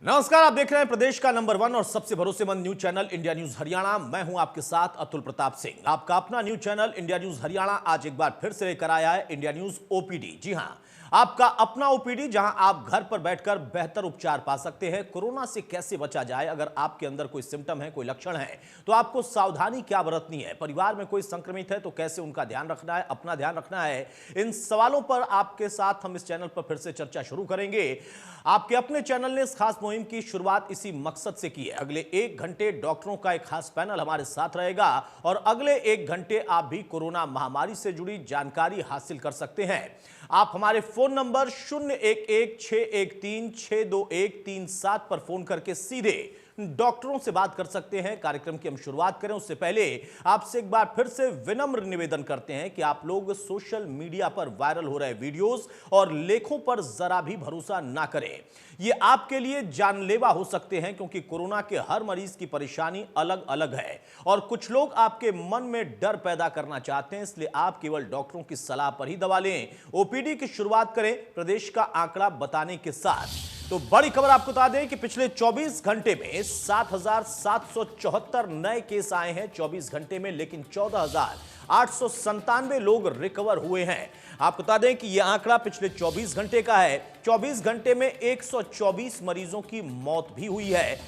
नमस्कार, आप देख रहे हैं प्रदेश का नंबर 1 और सबसे भरोसेमंद news channel India news Haryana. मैं हूं आपके साथ अतुल प्रताप सिंह। आपका अपना news channel India news Haryana आज एक बार फिर से लेकर आया है इंडिया न्यूज ओपीडी। जी हां, आपका अपना ओपीडी, जहां आप घर पर बैठकर बेहतर उपचार पा सकते हैं। कोरोना से कैसे बचा जाए, अगर आपके अंदर कोई सिम्टम है, कोई लक्षण है, तो आपको सावधानी क्या बरतनी है, परिवार में कोई संक्रमित है तो कैसे उनका ध्यान रखना है, अपना ध्यान रखना है, इन सवालों पर आपके साथ हम इस चैनल पर फिर से चर्चा शुरू करेंगे। आपके अपने चैनल ने इस खास मुहिम की शुरुआत इसी मकसद से की है। अगले 1 घंटे डॉक्टरों का एक खास पैनल हमारे साथ रहेगा और अगले 1 घंटे आप भी कोरोना महामारी से जुड़ी जानकारी हासिल कर सकते हैं। आप हमारे फोन नंबर 0116136213 पर फोन करके सीधे डॉक्टरों से बात कर सकते हैं। कार्यक्रम की हम शुरुआत करें उससे पहले आपसे एक बार फिर से विनम्र निवेदन करते हैं कि आप लोग सोशल मीडिया पर वायरल हो रहे वीडियोस और लेखों पर जरा भी भरोसा ना करें। ये आपके लिए जानलेवा हो सकते हैं, क्योंकि कोरोना के हर मरीज की परेशानी अलग अलग है और कुछ लोग आपके मन में डर पैदा करना चाहते हैं। इसलिए आप केवल डॉक्टरों की सलाह पर ही दवा लें। ओपीडी की शुरुआत करें प्रदेश का आंकड़ा बताने के साथ। तो बड़ी खबर आपको बता दें कि पिछले 24 घंटे में 7,774 नए केस आए हैं 24 घंटे में, लेकिन 14,897 लोग रिकवर हुए हैं। आपको बता दें कि यह आंकड़ा पिछले 24 घंटे का है। 24 घंटे में 124 मरीजों की मौत भी हुई है।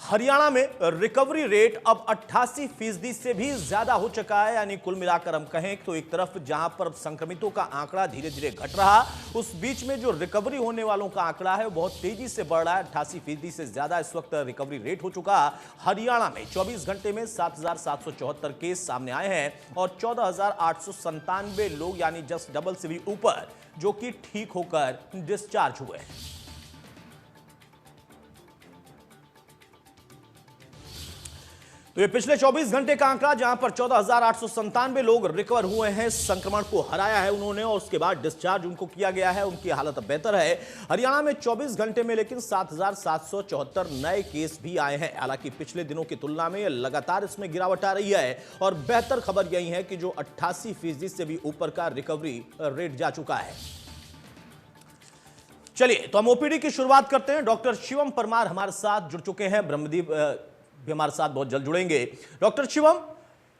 हरियाणा में रिकवरी रेट अब 88% से भी ज्यादा हो चुका है। यानी कुल मिलाकर हम कहें तो एक तरफ जहां पर संक्रमितों का आंकड़ा धीरे धीरे घट रहा, उस बीच में जो रिकवरी होने वालों का आंकड़ा है वो बहुत तेजी से बढ़ रहा है। 88% से ज्यादा इस वक्त रिकवरी रेट हो चुका। हरियाणा में 24 घंटे में 7,774 केस सामने आए हैं और 14,897 लोग यानी जस्ट डबल से भी ऊपर जो कि ठीक होकर डिस्चार्ज हुए हैं। तो ये पिछले 24 घंटे का आंकड़ा, जहां पर 14,897 लोग रिकवर हुए हैं, संक्रमण को हराया है उन्होंने और उसके बाद डिस्चार्ज उनको किया गया है। उनकी हालत अब बेहतर है। हरियाणा में 24 घंटे में लेकिन 7,774 नए केस भी आए हैं। हालांकि पिछले दिनों की तुलना में लगातार इसमें गिरावट आ रही है और बेहतर खबर यही है कि जो 88% से भी ऊपर का रिकवरी रेट जा चुका है। चलिए तो हम ओपीडी की शुरुआत करते हैं। डॉक्टर शिवम परमार हमारे साथ जुड़ चुके हैं। ब्रह्मदीप भी हमारे साथ बहुत जल्द जुड़ेंगे। डॉक्टर शिवम,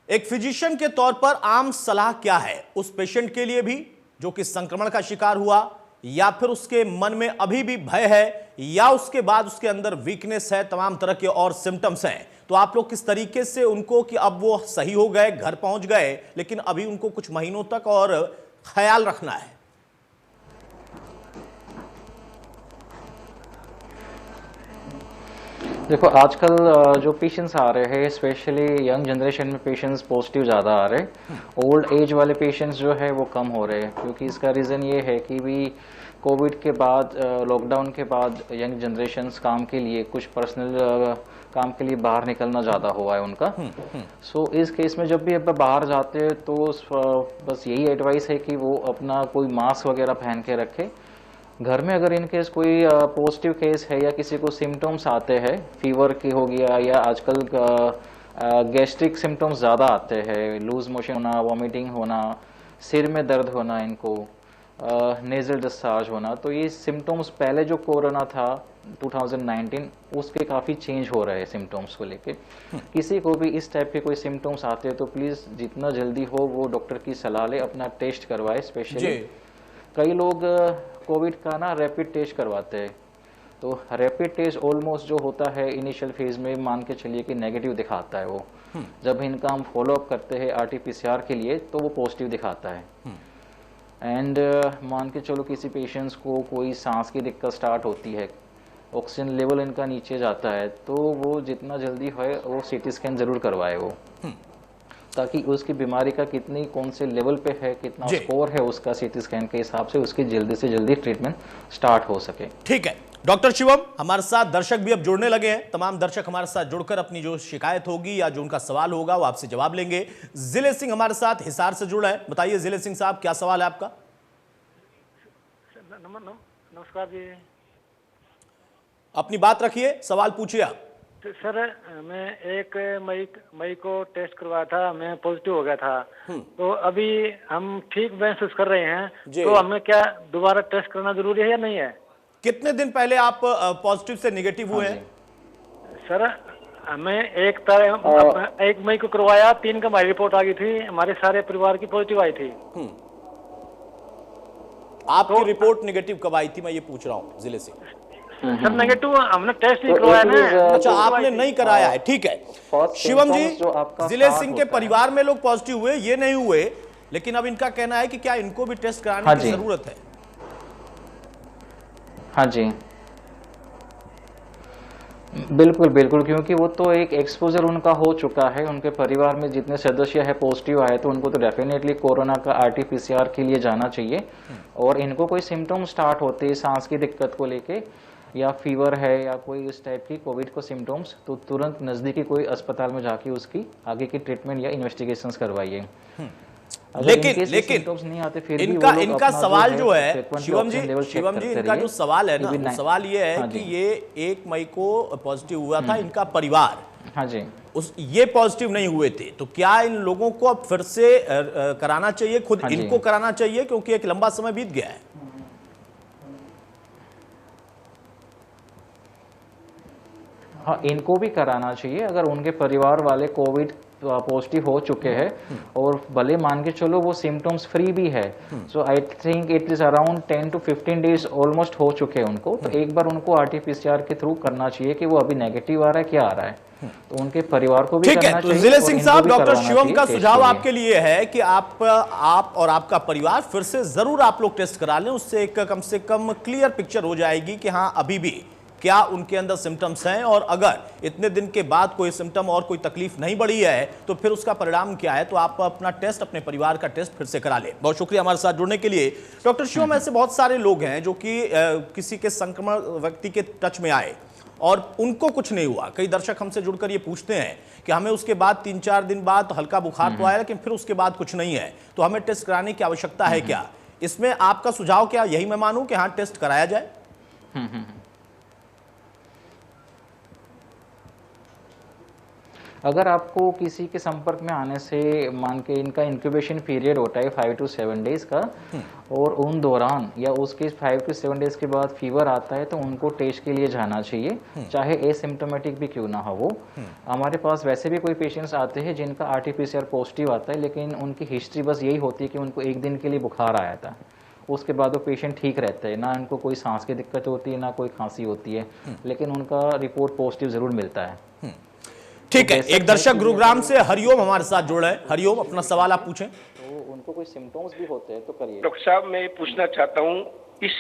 एक फिजिशियन के तौर पर आम सलाह क्या है उस पेशेंट के लिए भी जो कि संक्रमण का शिकार हुआ, या फिर उसके मन में अभी भी भय है, या उसके बाद उसके अंदर वीकनेस है, तमाम तरह के और सिम्टम्स हैं, तो आप लोग किस तरीके से उनको, कि अब वो सही हो गए, घर पहुंच गए, लेकिन अभी उनको कुछ महीनों तक और ख्याल रखना है? देखो, आजकल जो पेशेंट्स आ रहे हैं, स्पेशली यंग जनरेशन में पेशेंट्स पॉजिटिव ज़्यादा आ रहे हैं। ओल्ड एज वाले पेशेंट्स जो है वो कम हो रहे हैं, क्योंकि इसका रीज़न ये है कि भी कोविड के बाद, लॉकडाउन के बाद यंग जनरेशन्स काम के लिए, कुछ पर्सनल काम के लिए बाहर निकलना ज़्यादा हुआ है उनका। सो इस केस में जब भी अब बाहर जाते हैं तो बस यही एडवाइस है कि वो अपना कोई मास्क वगैरह पहन के रखे। घर में अगर इन केस कोई पॉजिटिव केस है या किसी को सिम्टम्स आते हैं, फीवर की हो गया, या आजकल गैस्ट्रिक सिम्टम्स ज़्यादा आते हैं, लूज मोशन होना, वॉमिटिंग होना, सिर में दर्द होना, इनको नेजल डिस्चार्ज होना, तो ये सिम्टम्स पहले जो कोरोना था 2019 उसके काफ़ी चेंज हो रहे हैं सिम्टम्स को लेके। किसी को भी इस टाइप के कोई सिम्टम्स आते हैं तो प्लीज़ जितना जल्दी हो वो डॉक्टर की सलाह ले, अपना टेस्ट करवाए। स्पेशली कई लोग कोविड का ना रैपिड टेस्ट करवाते हैं, तो रैपिड टेस्ट ऑलमोस्ट जो होता है इनिशियल फेज में, मान के चलिए कि नेगेटिव दिखाता है वो। जब इनका हम फॉलोअप करते हैं आरटीपीसीआर के लिए तो वो पॉजिटिव दिखाता है। एंड मान के चलो किसी पेशेंट्स को कोई सांस की दिक्कत स्टार्ट होती है, ऑक्सीजन लेवल इनका नीचे जाता है, तो वो जितना जल्दी हो वो सीटी स्कैन ज़रूर करवाए वो, ताकि उसकी बीमारी का कितनी, कौन से लेवल पे है, कितना स्कोर है उसका, सीटी स्कैन के हिसाब से उसकी जल्दी से जल्दी ट्रीटमेंट स्टार्ट हो सके। ठीक है डॉक्टर शिवम, हमारे साथ दर्शक भी अब जुड़ने लगे हैं। तमाम दर्शक हमारे साथ जुड़कर अपनी जो शिकायत होगी या जो उनका सवाल होगा वो आपसे जवाब लेंगे। जिले सिंह हमारे साथ हिसार से जुड़ा है। बताइए जिले सिंह साहब, क्या सवाल है आपका? नमस्कार जी। अपनी बात रखिए, सवाल पूछिए आप। तो सर, मैं 1 मई को टेस्ट करवाया था, मैं पॉजिटिव हो गया था। तो अभी हम ठीक महसूस कर रहे हैं, तो हमें क्या दोबारा टेस्ट करना जरूरी है या नहीं है? कितने दिन पहले आप पॉजिटिव से नेगेटिव हुए हैं? सर हमें 1 मई को करवाया, 3 को हमारी रिपोर्ट आ गई थी, हमारे सारे परिवार की पॉजिटिव आई थी। आपकी रिपोर्ट नेगेटिव कब आई थी, मैं ये पूछ रहा हूँ जिले से? सर नेगेटिव हमने टेस्ट नहीं करवाया ना। अच्छा, आपने नहीं कराया है, ठीक है। शिवम जी, जो आपका जिले start सिंह के होता है। परिवार में लोग पॉजिटिव हुए, ये नहीं हुए, लेकिन अब इनका कहना है कि क्या इनको भी टेस्ट कराने हाँ की जी। जरूरत है? हाँ जी, बिल्कुल बिल्कुल, क्योंकि वो तो एक एक्सपोजर उनका हो चुका है। उनके परिवार में जितने सदस्य है पॉजिटिव आए, तो उनको तो डेफिनेटली कोरोना का RT-PCR के लिए जाना चाहिए। और इनको कोई सिम्टम स्टार्ट होते हैं सांस की दिक्कत को लेके, या फीवर है या कोई इस टाइप की कोविड को सिम्टम्स, तो तुरंत नज़दीकी कोई अस्पताल में जाके उसकी आगे की ट्रीटमेंट या इन्वेस्टिगेशंस करवाइए। लेकिन नहीं आते फिर भी इनका वो लोग इनका अपना सवाल जो है frequently शिवम जी, oxygen level check शिवम जी, करते इनका रहिए। जो सवाल है ना, कि वो सवाल ये है हाँ कि जी। ये 1 मई को पॉजिटिव हुआ था इनका परिवार, हाँ जी, ये पॉजिटिव नहीं हुए थे, तो क्या इन लोगों को अब फिर से कराना चाहिए? खुद हाँ जी। इनको कराना चाहिए क्योंकि एक लंबा समय बीत गया है। हाँ, इनको भी कराना चाहिए अगर उनके परिवार वाले कोविड पॉजिटिव हो चुके हैं, और भले मान के चलो वो सिम्टम्स फ्री भी है। So I think it is around 10 to 15 days almost हो चुके हैं उनको, तो एक बार उनको RT-PCR के थ्रू करना चाहिए कि वो अभी नेगेटिव आ रहा है क्या आ रहा है, तो उनके परिवार को भी ठीक करना है। तो चाहिए। जिले और सिंह इनको साहब, भी डॉक्टर करवाना शिवम चाहिए का टेस्ट सुझाव के लिए। आपके लिए है कि आप और आपका परिवार फिर से जरूर आप लोग टेस्ट करा लें, उससे एक कम से कम क्लियर पिक्चर हो जाएगी कि हाँ अभी भी क्या उनके अंदर सिम्टम्स हैं, और अगर इतने दिन के बाद कोई सिम्टम और कोई तकलीफ नहीं बढ़ी है तो फिर उसका परिणाम क्या है। तो आप अपना टेस्ट, अपने परिवार का टेस्ट फिर से करा लें। बहुत शुक्रिया हमारे साथ जुड़ने के लिए। डॉक्टर शिवम, ऐसे बहुत सारे लोग हैं जो कि किसी के संक्रमण व्यक्ति के टच में आए और उनको कुछ नहीं हुआ। कई दर्शक हमसे जुड़कर ये पूछते हैं कि हमें उसके बाद 3-4 दिन बाद हल्का बुखार तो आया, लेकिन फिर उसके बाद कुछ नहीं है, तो हमें टेस्ट कराने की आवश्यकता है क्या? इसमें आपका सुझाव क्या? यही मैं मानूं कि हाँ टेस्ट कराया जाए? अगर आपको किसी के संपर्क में आने से मान के इनका इंक्यूबेशन पीरियड होता है 5 to 7 डेज का, और उन दौरान या उसके 5 to 7 डेज के बाद फीवर आता है, तो उनको टेस्ट के लिए जाना चाहिए, चाहे एसिम्टोमेटिक भी क्यों ना हो वो। हमारे पास वैसे भी कोई पेशेंट्स आते हैं जिनका RT-PCR पॉजिटिव आता है, लेकिन उनकी हिस्ट्री बस यही होती है कि उनको 1 दिन के लिए बुखार आया था, उसके बाद वो पेशेंट ठीक रहता है, ना उनको कोई सांस की दिक्कत होती है ना कोई खांसी होती है, लेकिन उनका रिपोर्ट पॉजिटिव जरूर मिलता है। ठीक है। एक दर्शक गुरुग्राम से हरिओम हमारे साथ जुड़ रहे हैं। हरिओम, अपना सवाल आप पूछें। तो उनको कोई सिम्टम्स भी होते हैं तो करिए। डॉक्टर साहब, मैं ये पूछना चाहता हूँ, इस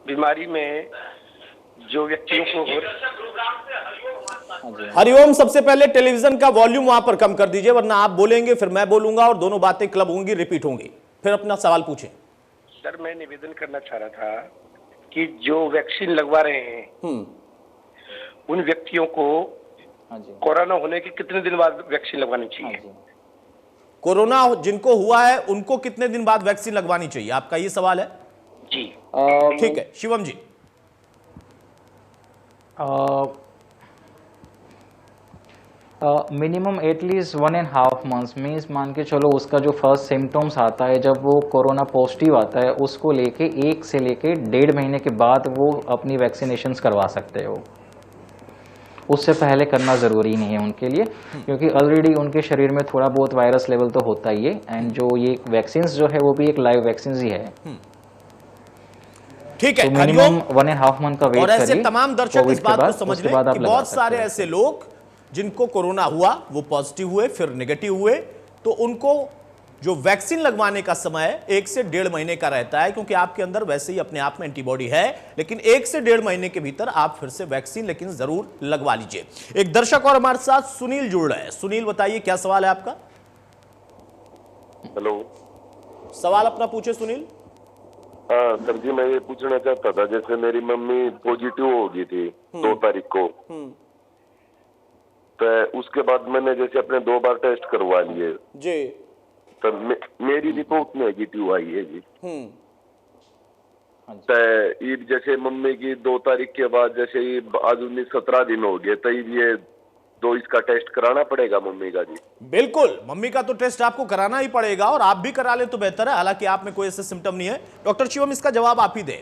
बीमारी में जो व्यक्तियों को हो हरिओम, सबसे पहले टेलीविजन का वॉल्यूम वहां पर कम कर दीजिए, वरना आप बोलेंगे फिर मैं बोलूंगा और दोनों बातें क्लब होंगी, रिपीट होंगी। फिर अपना सवाल पूछें। सर, मैं निवेदन करना चाह रहा था कि जो वैक्सीन लगवा रहे हैं उन व्यक्तियों को कोरोना होने के कितने दिन बाद वैक्सीन लगवानी चाहिए? कोरोना जिनको हुआ है उनको कितने दिन बाद वैक्सीन लगवानी चाहिए, आपका ये सवाल है? जी ठीक है। शिवम जी, मिनिमम एटलीस्ट 1.5 months मीन्स मान के चलो उसका जो फर्स्ट सिम्टम्स आता है जब वो कोरोना पॉजिटिव आता है, उसको लेके 1 से लेके 1.5 महीने के बाद वो अपनी वैक्सीनेशंस करवा सकते हो। उससे पहले करना ज़रूरी नहीं है उनके लिए, क्योंकि ऑलरेडी उनके शरीर में थोड़ा बहुत वायरस लेवल तो होता ही है, एंड जो ये वैक्सीन्स जो है वो भी एक लाइव वैक्सीन ही है। ठीक है। तो मिनिमम 1.5 month का वेट और ऐसे करिए तमाम दर्शक कोविड इस बात के को बाद, समझ उसके लें बाद आप कि लगा बहुत सकते सारे हैं। ऐसे लोग जिनको कोरोना हुआ वो पॉजिटिव हुए, फिर नेगेटिव हुए, तो उनको जो वैक्सीन लगवाने का समय 1 से 1.5 महीने का रहता है, क्योंकि आपके अंदर वैसे ही अपने आप में एंटीबॉडी है, लेकिन 1 से 1.5 महीने के भीतर आप फिर से वैक्सीन लेकिन जरूर लगवा लीजिए। एक दर्शक और हमारे साथ सुनील जुड़ रहे हैं। सुनील, बताइए क्या सवाल है आपका? हेलो, सवाल अपना पूछे सुनील। हाँ सर जी, मैं ये पूछना चाहता था, जैसे मेरी मम्मी पॉजिटिव हो गई थी 2 तारीख को, तो उसके बाद मैंने जैसे अपने 2 बार टेस्ट करवा लिए जी, तो मेरी रिपोर्ट नेगेटिव आई है जी। तो ईद जैसे मम्मी की 2 तारीख के बाद जैसे आज 17 दिन हो गए, तो ये 2 इसका टेस्ट कराना पड़ेगा मम्मी का जी? बिल्कुल, मम्मी का तो टेस्ट आपको कराना ही पड़ेगा, और आप भी करा ले तो बेहतर है, हालांकि आप में कोई ऐसे सिम्टम नहीं है। डॉक्टर शिवम, इसका जवाब आप ही दें।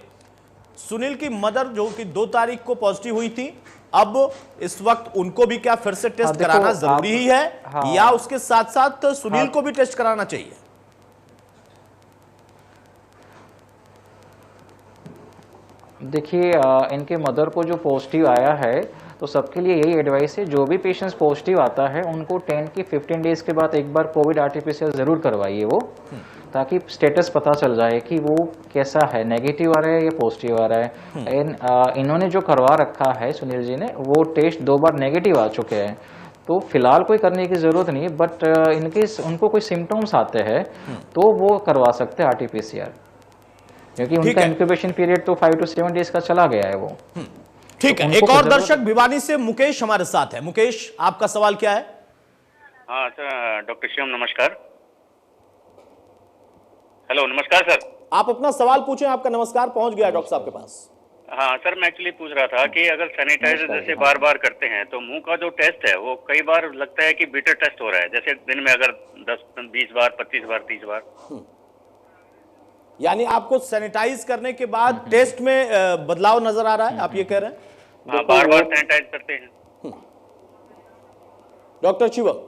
सुनील की मदर जो कि 2 तारीख को पॉजिटिव हुई थी, अब इस वक्त उनको भी क्या फिर से टेस्ट देखो, कराना जरूरी ही है हाँ। या उसके साथ साथ सुनील को भी टेस्ट कराना चाहिए? देखिए, इनके मदर को जो पॉजिटिव आया है तो सबके लिए यही एडवाइस है, जो भी पेशेंट्स पॉजिटिव आता है उनको 10 की 15 डेज के बाद एक बार कोविड आरटीपीसीआर जरूर करवाइए वो, ताकि स्टेटस पता चल जाए कि वो कैसा है, नेगेटिव आ रहा है या पॉजिटिव आ रहा है। इन्होंने जो करवा रखा है सुनील जी ने, वो टेस्ट 2 बार नेगेटिव आ चुके हैं, तो फिलहाल कोई करने की जरूरत नहीं है। बट इनकेस उनको कोई सिम्टम्स आते हैं तो वो करवा सकते हैं आरटीपीसीआर, क्योंकि उनका इंक्यूबेशन पीरियड तो 5 to 7 डेज का चला गया है वो। ठीक है, एक और दर्शक भिवानी से मुकेश हमारे साथ है। मुकेश, आपका सवाल क्या है? हाँ सर, डॉक्टर शिवम नमस्कार। हेलो, नमस्कार सर। आप अपना सवाल पूछें, आपका नमस्कार पहुंच गया डॉक्टर साहब के पास। हाँ सर, मैं एक्चुअली पूछ रहा था कि अगर सैनिटाइजर जैसे बार बार करते हैं तो मुंह का जो टेस्ट है वो कई बार लगता है कि बीटर टेस्ट हो रहा है, जैसे दिन में अगर 10-20 बार, 25 बार, 30 बार। यानी आपको सैनिटाइज करने के बाद टेस्ट में बदलाव नजर आ रहा है, आप ये कह रहे हैं? हाँ, बार बार सैनिटाइज करते हैं। डॉक्टर शिवम,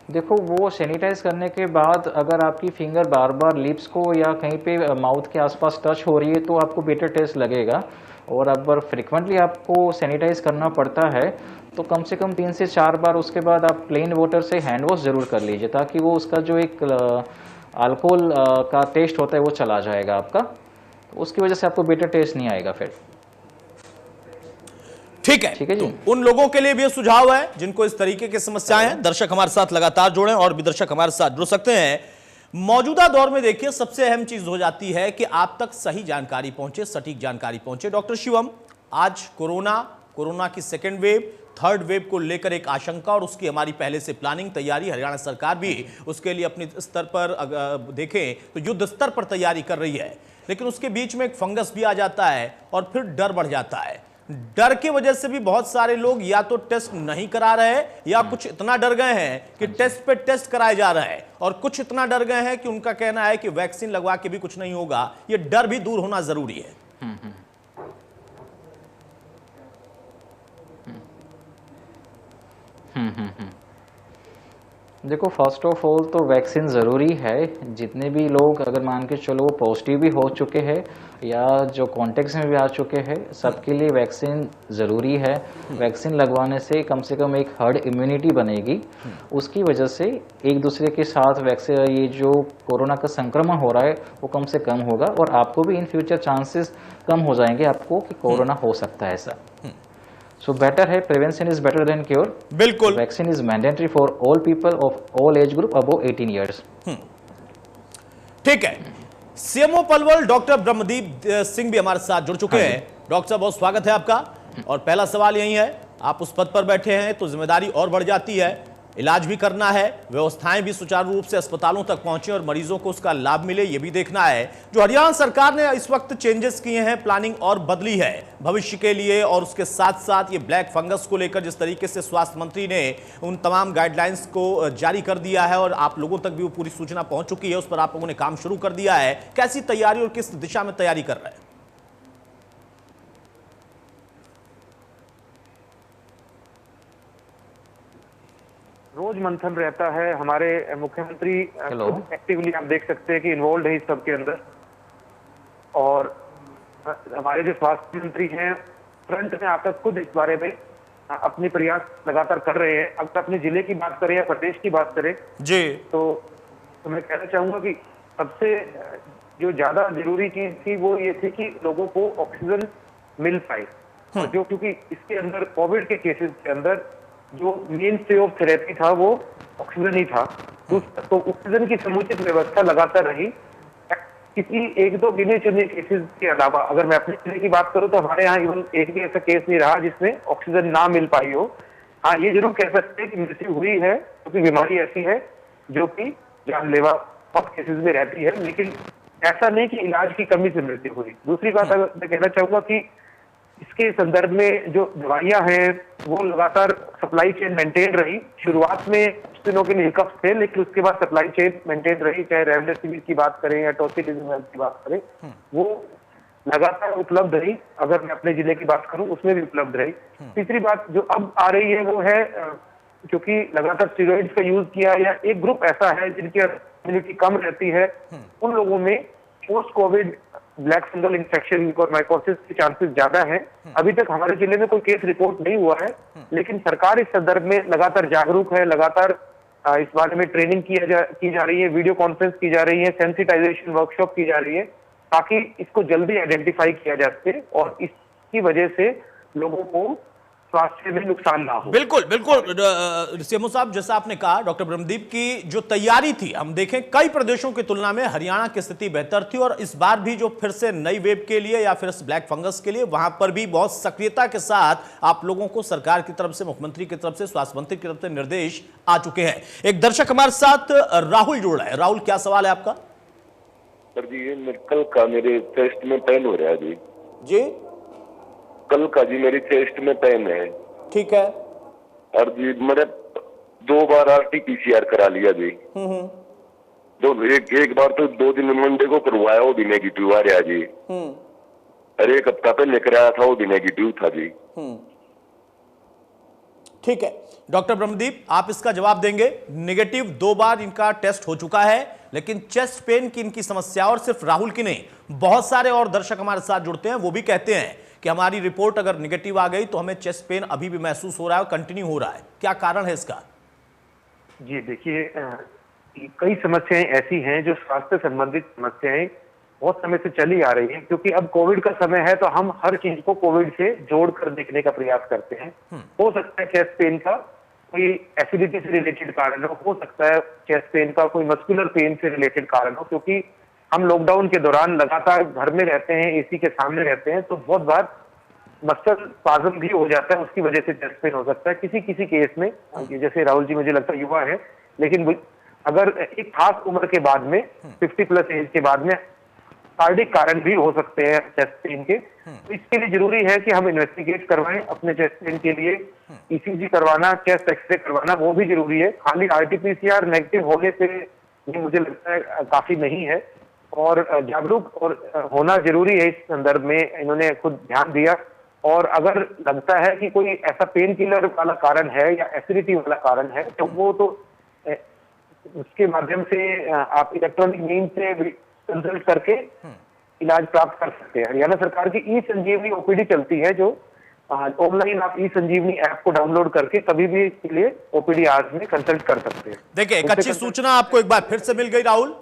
देखो, वो सैनिटाइज करने के बाद अगर आपकी फिंगर बार बार लिप्स को या कहीं पे माउथ के आसपास टच हो रही है तो आपको बीटर टेस्ट लगेगा। और अगर फ्रिक्वेंटली आपको सैनिटाइज करना पड़ता है तो कम से कम 3 से 4 बार उसके बाद आप प्लेन वाटर से हैंड वॉश जरूर कर लीजिए, ताकि वो उसका जो एक अल्कोहल का टेस्ट होता है वो चला जाएगा आपका, तो उसकी वजह से आपको बीटर टेस्ट नहीं आएगा फिर। ठीक है जी। तो उन लोगों के लिए भी ये सुझाव है जिनको इस तरीके की समस्याएं हैं। दर्शक हमारे साथ लगातार जुड़े और भी दर्शक हमारे साथ जुड़ सकते हैं। मौजूदा दौर में देखिए, सबसे अहम चीज हो जाती है कि आप तक सही जानकारी पहुंचे, सटीक जानकारी पहुंचे। डॉक्टर शिवम, आज कोरोना की सेकेंड वेव, थर्ड वेव को लेकर एक आशंका और उसकी हमारी पहले से प्लानिंग, तैयारी, हरियाणा सरकार भी उसके लिए अपने स्तर पर देखें तो युद्ध स्तर पर तैयारी कर रही है। लेकिन उसके बीच में एक फंगस भी आ जाता है और फिर डर बढ़ जाता है। डर की वजह से भी बहुत सारे लोग या तो टेस्ट नहीं करा रहे या कुछ इतना डर गए हैं कि टेस्ट पे टेस्ट कराए जा रहे हैं, और कुछ इतना डर गए हैं कि उनका कहना है कि वैक्सीन लगवा के भी कुछ नहीं होगा। ये डर भी दूर होना जरूरी है। देखो, फर्स्ट ऑफ ऑल तो वैक्सीन ज़रूरी है। जितने भी लोग अगर मान के चलो पॉजिटिव भी हो चुके हैं या जो कॉन्टेक्ट में भी आ चुके हैं, सबके लिए वैक्सीन ज़रूरी है। वैक्सीन लगवाने से कम एक हर्ड इम्यूनिटी बनेगी, उसकी वजह से एक दूसरे के साथ वैक्सीन, ये जो कोरोना का संक्रमण हो रहा है वो कम से कम होगा, और आपको भी इन फ्यूचर चांसेस कम हो जाएंगे आपको कि कोरोना हो सकता है ऐसा। So better है, prevention is better than cure। बिल्कुल। Vaccine is mandatory for all people of all age group above 18 years। ठीक है, सीएमओ पलवल डॉक्टर ब्रह्मदीप सिंह भी हमारे साथ जुड़ चुके हैं। डॉक्टर साहब, बहुत स्वागत है आपका। और पहला सवाल यही है, आप उस पद पर बैठे हैं तो जिम्मेदारी और बढ़ जाती है, इलाज भी करना है, व्यवस्थाएं भी सुचारू रूप से अस्पतालों तक पहुंचे और मरीजों को उसका लाभ मिले, यह भी देखना है। जो हरियाणा सरकार ने इस वक्त चेंजेस किए हैं, प्लानिंग और बदली है भविष्य के लिए, और उसके साथ साथ ये ब्लैक फंगस को लेकर जिस तरीके से स्वास्थ्य मंत्री ने उन तमाम गाइडलाइंस को जारी कर दिया है और आप लोगों तक भी वो पूरी सूचना पहुंच चुकी है, उस पर आप लोगों ने काम शुरू कर दिया है। कैसी तैयारी और किस दिशा में तैयारी कर रहे हैं? रोज मंथन रहता है। हमारे मुख्यमंत्री एक्टिवली आप देख सकते हैं कि इन्वॉल्व है इस सब के अंदर, और हमारे जो स्वास्थ्य मंत्री हैं फ्रंट में आकर खुद इस बारे में अपने प्रयास लगातार कर रहे हैं। अगर अपने जिले की बात करें या प्रदेश की बात करें जी, तो मैं कहना चाहूंगा कि सबसे जो ज्यादा जरूरी चीज थी वो ये थी कि लोगों को ऑक्सीजन मिल पाए, और जो क्योंकि इसके अंदर कोविड के केसेस के अंदर जो मेन स्टे ऑफ थेरेपी था वो ऑक्सीजन ही था, तो ऑक्सीजन की समुचित व्यवस्था लगातार रही। किसी एक दो गिने चुने केसेस के अलावा अगर मैं अपने जिले की बात करूं तो हमारे यहाँ इवन एक भी ऐसा केस नहीं रहा जिसमें ऑक्सीजन ना मिल पाई हो। हाँ, ये जरूर कह सकते हैं कि मृत्यु हुई है, क्योंकि बीमारी ऐसी है जो कि जानलेवा बहुत केसेस में रहती है, लेकिन ऐसा नहीं कि इलाज की कमी से मृत्यु हुई। दूसरी बात अगर मैं कहना चाहूंगा कि इसके संदर्भ में जो दवाइयां हैं वो लगातार सप्लाई चेन मेंटेन रही। शुरुआत में कुछ दिनों के लिए हिकअप्स थे, लेकिन उसके बाद सप्लाई चेन मेंटेन रही। चाहे रेमडेसिविर की बात करें या टोसिलिजुमैब की बात करें, वो लगातार उपलब्ध रही। अगर मैं अपने जिले की बात करूं, उसमें भी उपलब्ध रही। तीसरी बात जो अब आ रही है वो है क्योंकि लगातार स्टेरॉइड्स का यूज किया, या एक ग्रुप ऐसा है जिनकी इम्यूनिटी कम रहती है, उन लोगों में post Covid black fungal infection और माइकोसिस के चांसेस ज्यादा हैं। अभी तक हमारे जिले में कोई केस रिपोर्ट नहीं हुआ है, लेकिन सरकार इस संदर्भ में लगातार जागरूक है। लगातार इस बारे में ट्रेनिंग की जा रही है, वीडियो कॉन्फ्रेंस की जा रही है, सेंसिटाइजेशन वर्कशॉप की जा रही है, ताकि इसको जल्दी आइडेंटिफाई किया जा सके और इसकी वजह से लोगों को स्वास्थ्य में नुकसान ना हो। बिल्कुल बिल्कुल सीएमओ साहब, जैसा आपने कहा डॉक्टर ब्रह्मदीप की जो तैयारी थी, हम देखें कई प्रदेशों की तुलना में हरियाणा की स्थिति बेहतर थी, और इस बार भी जो फिर से नई वेव के लिए या फिर ब्लैक फंगस के लिए वहां पर भी बहुत सक्रियता के साथ आप लोगों को सरकार की तरफ से, मुख्यमंत्री की तरफ से, स्वास्थ्य मंत्री की तरफ से निर्देश आ चुके हैं। एक दर्शक हमारे साथ राहुल जुड़ रहा है। राहुल, क्या सवाल है आपका? सर जी, ये कल का मेरे चेस्ट में पेन हो रहा है जी। जी, कल का जी मेरी चेस्ट में पेन है। ठीक है। और जी मैंने 2 बार RT-PCR करा लिया जी। एक बार तो 2 दिन मंडे को करवाया, वो भी नेगेटिव आ रहा जी। और एक हफ्ता पहले कराया था, वो भी नेगेटिव था जी। ठीक है डॉक्टर ब्रह्मदीप, आप इसका जवाब देंगे। नेगेटिव 2 बार इनका टेस्ट हो चुका है, लेकिन चेस्ट पेन की इनकी समस्या, और सिर्फ राहुल की नहीं, बहुत सारे और दर्शक हमारे साथ जुड़ते हैं, वो भी कहते हैं कि हमारी रिपोर्ट अगर नेगेटिव आ गई तो हमें चेस्ट पेन अभी भी महसूस हो रहा है और कंटिन्यू हो रहा है। क्या कारण है इसका? जी देखिए, कई समस्याएं ऐसी हैं जो स्वास्थ्य संबंधित समस्याएं बहुत समय से चली आ रही हैं, क्योंकि अब कोविड का समय है तो हम हर चीज को कोविड से जोड़कर देखने का प्रयास करते हैं। हो सकता है चेस्ट पेन का कोई एसिडिटी से रिलेटेड कारण हो सकता है चेस्ट पेन का कोई मस्कुलर पेन से रिलेटेड कारण हो, क्योंकि हम लॉकडाउन के दौरान लगातार घर में रहते हैं, एसी के सामने रहते हैं, तो बहुत बार मसल स्पाज्म भी हो जाता है, उसकी वजह से चेस्ट पेन हो सकता है किसी किसी केस में। जैसे राहुल जी मुझे लगता है युवा है, लेकिन अगर एक खास उम्र के बाद में 50+ एज के बाद में कार्डिक कारण भी हो सकते हैं चेस्ट पेन के। तो इसके लिए जरूरी है कि हम इन्वेस्टिगेट करवाएं अपने चेस्ट पेन के लिए। ECG करवाना, चेस्ट एक्सरे करवाना वो भी जरूरी है। खाली RT-PCR नेगेटिव होने से ये मुझे लगता है काफी नहीं है, और जागरूक और होना जरूरी है। इस संदर्भ में इन्होंने खुद ध्यान दिया, और अगर लगता है कि कोई ऐसा पेन किलर वाला कारण है या एसिडिटी वाला कारण है, तो वो तो उसके माध्यम से आप इलेक्ट्रॉनिक मीन से कंसल्ट करके इलाज प्राप्त कर सकते हैं। हरियाणा सरकार की ई-संजीवनी OPD चलती है, जो ऑनलाइन आप ई-संजीवनी ऐप को डाउनलोड करके कभी भी इसके लिए OPD आवर्स में कंसल्ट कर सकते हैं। देखिए, एक अच्छी सूचना आपको एक बार फिर से मिल गई राहुल।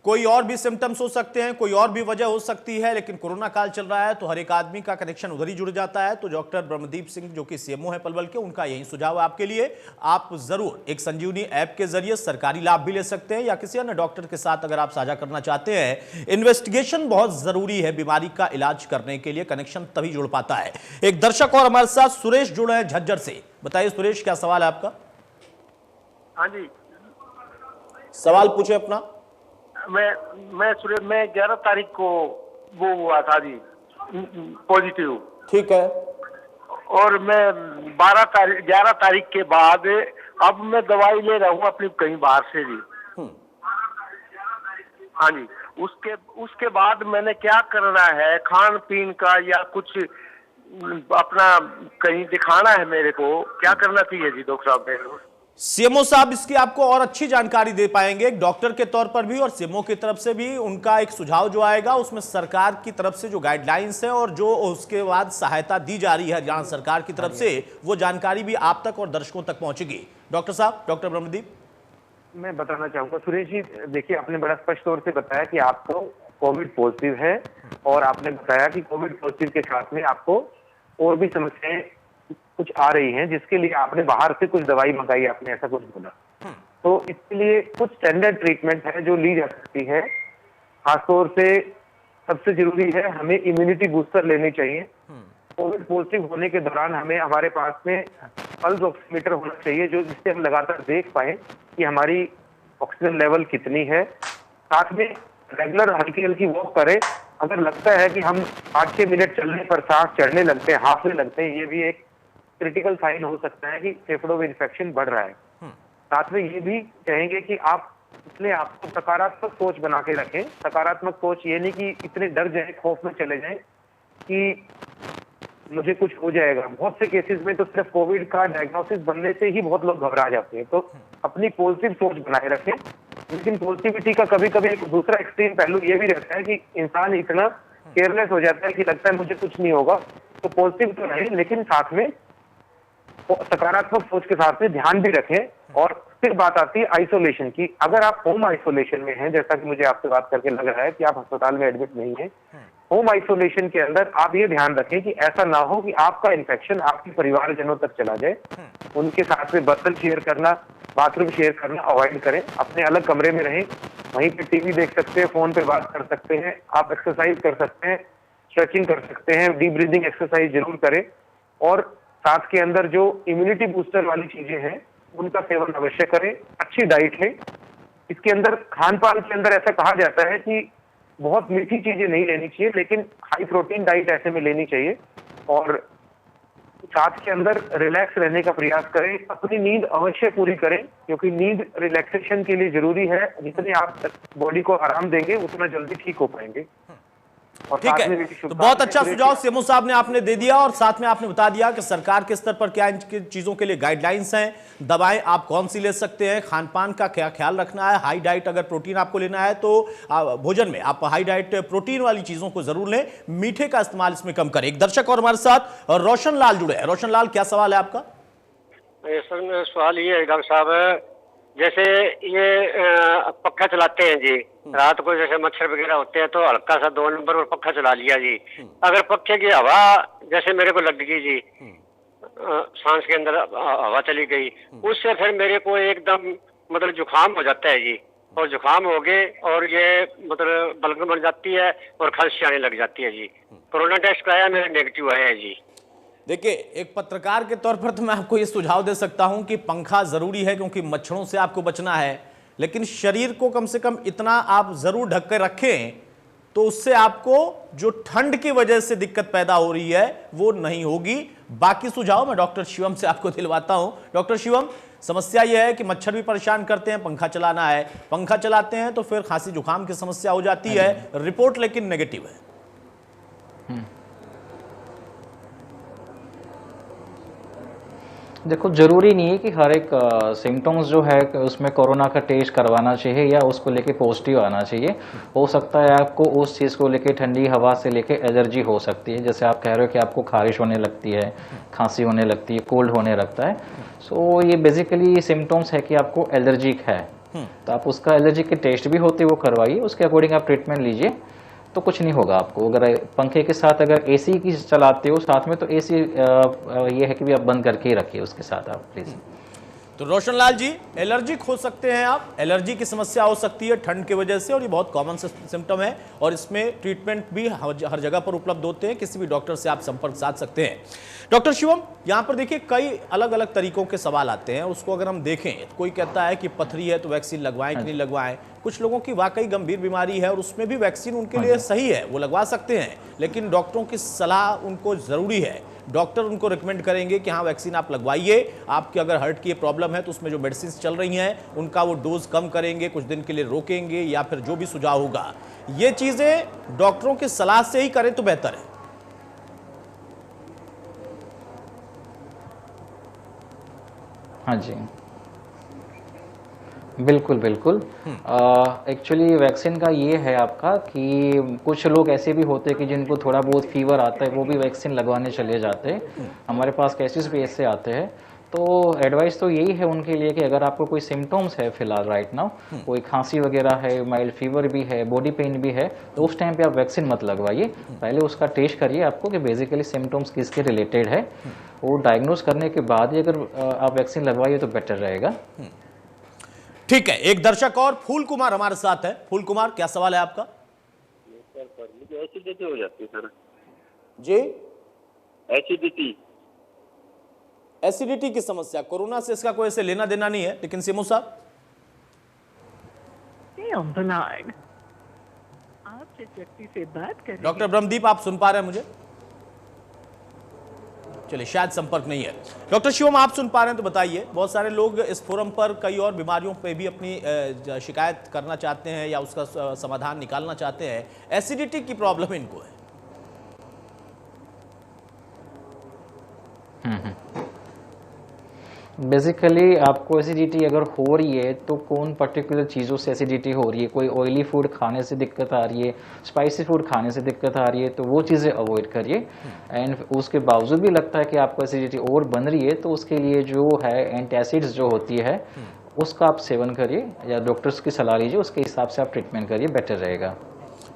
कोई और भी सिम्टम्स हो सकते हैं, कोई और भी वजह हो सकती है, लेकिन कोरोना काल चल रहा है तो हर एक आदमी का कनेक्शन उधर ही जुड़ जाता है। तो डॉक्टर ब्रह्मदीप सिंह जो कि CMO है पलवल के, उनका यही सुझाव है आपके लिए। आप जरूर एक संजीवनी ऐप के जरिए सरकारी लाभ भी ले सकते हैं, या किसी अन्य डॉक्टर के साथ अगर आप साझा करना चाहते हैं। इन्वेस्टिगेशन बहुत जरूरी है बीमारी का इलाज करने के लिए, कनेक्शन तभी जुड़ पाता है। एक दर्शक और हमारे साथ सुरेश जुड़े हैं झज्जर से। बताइए सुरेश, क्या सवाल है आपका? हाँ जी, सवाल पूछे अपना। मैं 11 तारीख को वो हुआ था जी पॉजिटिव। ठीक है। और मैं 11 तारीख के बाद अब मैं दवाई ले रहा हूँ अपनी कहीं बाहर से जी। हाँ जी, उसके बाद मैंने क्या करना है, खान पीन का या कुछ अपना कहीं दिखाना है मेरे को, क्या करना चाहिए जी डॉक्टर साहब मेरे को? CMO साहब इसकी आपको और अच्छी जानकारी दे पाएंगे, एक डॉक्टर के तौर पर भी और CMO की तरफ से भी। उनका एक सुझाव जो आएगा उसमें सरकार की तरफ से जो गाइडलाइंस है और जो उसके बाद सहायता दी जा रही है हरियाणा सरकार की तरफ से, वो जानकारी भी आप तक और दर्शकों तक पहुंचेगी। डॉक्टर साहब, डॉक्टर ब्रह्मदीप, मैं बताना चाहूंगा सुरेश जी, देखिए आपने बड़ा स्पष्ट तौर से बताया कि आपको कोविड पॉजिटिव है, और आपने बताया कि कोविड पॉजिटिव के साथ में आपको और भी समस्याएं कुछ आ रही हैं, जिसके लिए आपने बाहर से कुछ दवाई मंगाई, आपने ऐसा कुछ बोला। तो इसके लिए कुछ स्टैंडर्ड ट्रीटमेंट है जो ली जा सकती है। खासतौर से सबसे जरूरी है हमें इम्यूनिटी बूस्टर लेनी चाहिए। कोविड पॉजिटिव होने के दौरान हमें हमारे पास में पल्स ऑक्सीमीटर होना चाहिए, जो जिससे हम लगातार देख पाए कि हमारी ऑक्सीजन लेवल कितनी है। साथ में रेगुलर हल्की हल्की वॉक करें, अगर लगता है कि हम 5-6 मिनट चलने पर सांस चढ़ने लगते हैं, हांफने लगते हैं, ये भी एक क्रिटिकल साइन हो सकता है कि फेफड़ों में इन्फेक्शन बढ़ रहा है। साथ में ये भी कहेंगे कि आप अपने आप को सकारात्मक सोच बना के रखें। सकारात्मक सोच ये नहीं कि इतने डर जाए, खौफ में चले जाएं कि मुझे कुछ हो जाएगा। बहुत से केसेस में तो सिर्फ कोविड का डायग्नोसिस बनने से ही बहुत लोग घबरा जाते हैं। तो अपनी पॉजिटिव सोच बनाए रखें। लेकिन पॉजिटिविटी का कभी कभी एक दूसरा एक्सट्रीम पहलू ये भी रहता है कि इंसान इतना केयरलेस हो जाता है कि लगता है मुझे कुछ नहीं होगा। तो पॉजिटिव तो रहे, लेकिन साथ में सकारात्मक सोच के साथ में ध्यान भी रखें। और फिर बात आती है आइसोलेशन की। अगर आप होम आइसोलेशन में हैं, जैसा कि मुझे आपसे बात करके लग रहा है कि आप अस्पताल में एडमिट नहीं है, होम आइसोलेशन के अंदर आप ये ध्यान रखें कि ऐसा ना हो कि आपका इन्फेक्शन आपके परिवारजनों तक चला जाए। उनके साथ में बर्तन शेयर करना, बाथरूम शेयर करना अवॉइड करें। अपने अलग कमरे में रहें, वहीं पे टीवी देख सकते हैं, फोन पे बात कर सकते हैं, आप एक्सरसाइज कर सकते हैं, स्ट्रेचिंग कर सकते हैं, डीप ब्रीदिंग एक्सरसाइज जरूर करें। और साथ के अंदर जो इम्यूनिटी बूस्टर वाली चीजें हैं उनका सेवन अवश्य करें। अच्छी डाइट लें। इसके अंदर खान पान के अंदर ऐसा कहा जाता है कि बहुत मीठी चीजें नहीं लेनी चाहिए, लेकिन हाई प्रोटीन डाइट ऐसे में लेनी चाहिए। और साथ के अंदर रिलैक्स रहने का प्रयास करें। अपनी नींद अवश्य पूरी करें, क्योंकि नींद रिलैक्सेशन के लिए जरूरी है। जितने आप बॉडी को आराम देंगे उतना जल्दी ठीक हो पाएंगे। और ठीक है, तो बहुत अच्छा सुझाव सीएमओ साहब ने आपने दे दिया और साथ में आपने बता दिया कि सरकार के स्तर पर क्या इन चीजों के लिए गाइडलाइंस हैं, दवाएं आप कौन सी ले सकते हैं, खान पान का क्या ख्याल रखना है, हाई डाइट अगर प्रोटीन आपको लेना है तो भोजन में आप हाई डाइट प्रोटीन वाली चीजों को जरूर लें, मीठे का इस्तेमाल इसमें कम करें। एक दर्शक और हमारे साथ रोशन लाल जुड़े हैं। रोशन लाल, क्या सवाल है आपका? सर सवाल ये है डॉक्टर साहब, जैसे ये पक्का चलाते हैं जी, रात को जैसे मच्छर वगैरह होते हैं तो हल्का सा 2 नंबर पर पक्का चला लिया जी। अगर पक्के की हवा जैसे मेरे को लग गई जी, सांस के अंदर हवा चली गई, उससे फिर मेरे को एकदम मतलब जुकाम हो जाता है जी। और जुकाम हो गए और ये मतलब बलगम बन जाती है और खांसी आने लग जाती है जी। कोरोना टेस्ट कराया, मेरे नेगेटिव आया है जी। देखिए, एक पत्रकार के तौर पर तो मैं आपको ये सुझाव दे सकता हूं कि पंखा जरूरी है क्योंकि मच्छरों से आपको बचना है, लेकिन शरीर को कम से कम इतना आप जरूर ढक कर रखें तो उससे आपको जो ठंड की वजह से दिक्कत पैदा हो रही है वो नहीं होगी। बाकी सुझाव मैं डॉक्टर शिवम से आपको दिलवाता हूं। डॉक्टर शिवम, समस्या यह है कि मच्छर भी परेशान करते हैं, पंखा चलाना है, पंखा चलाते हैं तो फिर खांसी जुकाम की समस्या हो जाती है, रिपोर्ट लेकिन नेगेटिव है। देखो, जरूरी नहीं है कि हर एक सिम्टम्स जो है उसमें कोरोना का टेस्ट करवाना चाहिए या उसको लेके पॉजिटिव आना चाहिए। हो सकता है आपको उस चीज़ को लेके ठंडी हवा से लेके एलर्जी हो सकती है, जैसे आप कह रहे हो कि आपको खारिश होने लगती है, खांसी होने लगती है, कोल्ड होने लगता है। सो ये बेसिकली सिम्टम्स है कि आपको एलर्जिक है, तो आप उसका एलर्जी के टेस्ट भी होते हैं वो करवाइए, उसके अकॉर्डिंग आप ट्रीटमेंट लीजिए तो कुछ नहीं होगा आपको। अगर पंखे के साथ अगर एसी की चलाते हो साथ में तो एसी ये है कि भी आप बंद करके ही रखिए उसके साथ आप प्लीज़। तो रोशन लाल जी, एलर्जिक हो सकते हैं आप, एलर्जी की समस्या हो सकती है ठंड की वजह से और ये बहुत कॉमन सिम्टम है और इसमें ट्रीटमेंट भी हर जगह पर उपलब्ध होते हैं, किसी भी डॉक्टर से आप संपर्क साध सकते हैं। डॉक्टर शिवम, यहाँ पर देखिए कई अलग अलग तरीकों के सवाल आते हैं, उसको अगर हम देखें तो कोई कहता है कि पथरी है तो वैक्सीन लगवाएं कि नहीं लगवाएं, कुछ लोगों की वाकई गंभीर बीमारी है और उसमें भी वैक्सीन उनके लिए सही है, वो लगवा सकते हैं, लेकिन डॉक्टरों की सलाह उनको जरूरी है। डॉक्टर उनको रिकमेंड करेंगे कि हाँ वैक्सीन आप लगवाइए, आपकी अगर हार्ट की प्रॉब्लम है तो उसमें जो मेडिसिन चल रही हैं उनका वो डोज कम करेंगे, कुछ दिन के लिए रोकेंगे या फिर जो भी सुझाव होगा, ये चीजें डॉक्टरों की सलाह से ही करें तो बेहतर है। हाँ जी, बिल्कुल बिल्कुल। एक्चुअली वैक्सीन का ये है आपका कि कुछ लोग ऐसे भी होते हैं कि जिनको थोड़ा बहुत फीवर आता है वो भी वैक्सीन लगवाने चले जाते हैं। हमारे पास केसेस भी ऐसे आते हैं। तो एडवाइस तो यही है उनके लिए कि अगर आपको कोई सिम्टम्स है फिलहाल राइट नाउ, कोई खांसी वगैरह है, माइल्ड फीवर भी है, बॉडी पेन भी है, तो उस टाइम पे आप वैक्सीन मत लगवाइए। पहले उसका टेस्ट करिए आपको कि बेसिकली सिम्टम्स किसके रिलेटेड है, वो डायग्नोज करने के बाद ही अगर आप वैक्सीन लगवाइए तो बेटर रहेगा। ठीक है, एक दर्शक और फूल कुमार हमारे साथ है। फूल कुमार, क्या सवाल है आपका? मुझे एसिडिटी हो जाती है सर। जी, एसिडिटी की समस्या, कोरोना से इसका कोई ऐसे लेना देना नहीं है, लेकिन सीएमओ साहब Stay on the line. आप जिस व्यक्ति से बात कर रहे हैं। डॉक्टर ब्रह्मदीप, आप सुन पा रहे हैं मुझे? चलिए, शायद संपर्क नहीं है। डॉक्टर शिवम, आप सुन पा रहे हैं तो बताइए। बहुत सारे लोग इस फोरम पर कई और बीमारियों पे भी अपनी शिकायत करना चाहते हैं या उसका समाधान निकालना चाहते हैं। एसिडिटी की प्रॉब्लम इनको है। बेसिकली आपको एसिडिटी अगर हो रही है तो कौन पर्टिकुलर चीज़ों से एसिडिटी हो रही है? कोई ऑयली फूड खाने से दिक्कत आ रही है, स्पाइसी फूड खाने से दिक्कत आ रही है, तो वो चीज़ें अवॉइड करिए। एंड उसके बावजूद भी लगता है कि आपको एसिडिटी और बन रही है तो उसके लिए जो है एंटासिड्स जो होती है उसका आप सेवन करिए या डॉक्टर्स की सलाह लीजिए, उसके हिसाब से आप ट्रीटमेंट करिए, बेटर रहेगा।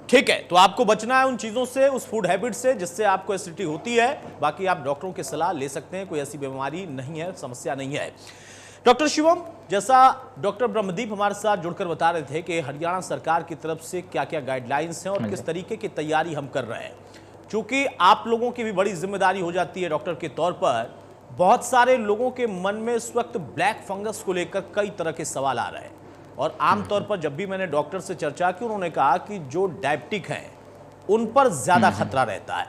ठीक है, तो आपको बचना है उन चीजों से, उस फूड हैबिट से जिससे आपको एसिडिटी होती है। बाकी आप डॉक्टरों की सलाह ले सकते हैं, कोई ऐसी बीमारी नहीं है, समस्या नहीं है। डॉक्टर शिवम, जैसा डॉक्टर ब्रह्मदीप हमारे साथ जुड़कर बता रहे थे कि हरियाणा सरकार की तरफ से क्या क्या गाइडलाइंस हैं और किस तरीके की तैयारी हम कर रहे हैं, क्योंकि आप लोगों की भी बड़ी जिम्मेदारी हो जाती है डॉक्टर के तौर पर। बहुत सारे लोगों के मन में इस वक्त ब्लैक फंगस को लेकर कई तरह के सवाल आ रहे हैं और आमतौर पर जब भी मैंने डॉक्टर से चर्चा की, उन्होंने कहा कि जो डायबिटिक हैं उन पर ज्यादा खतरा रहता है।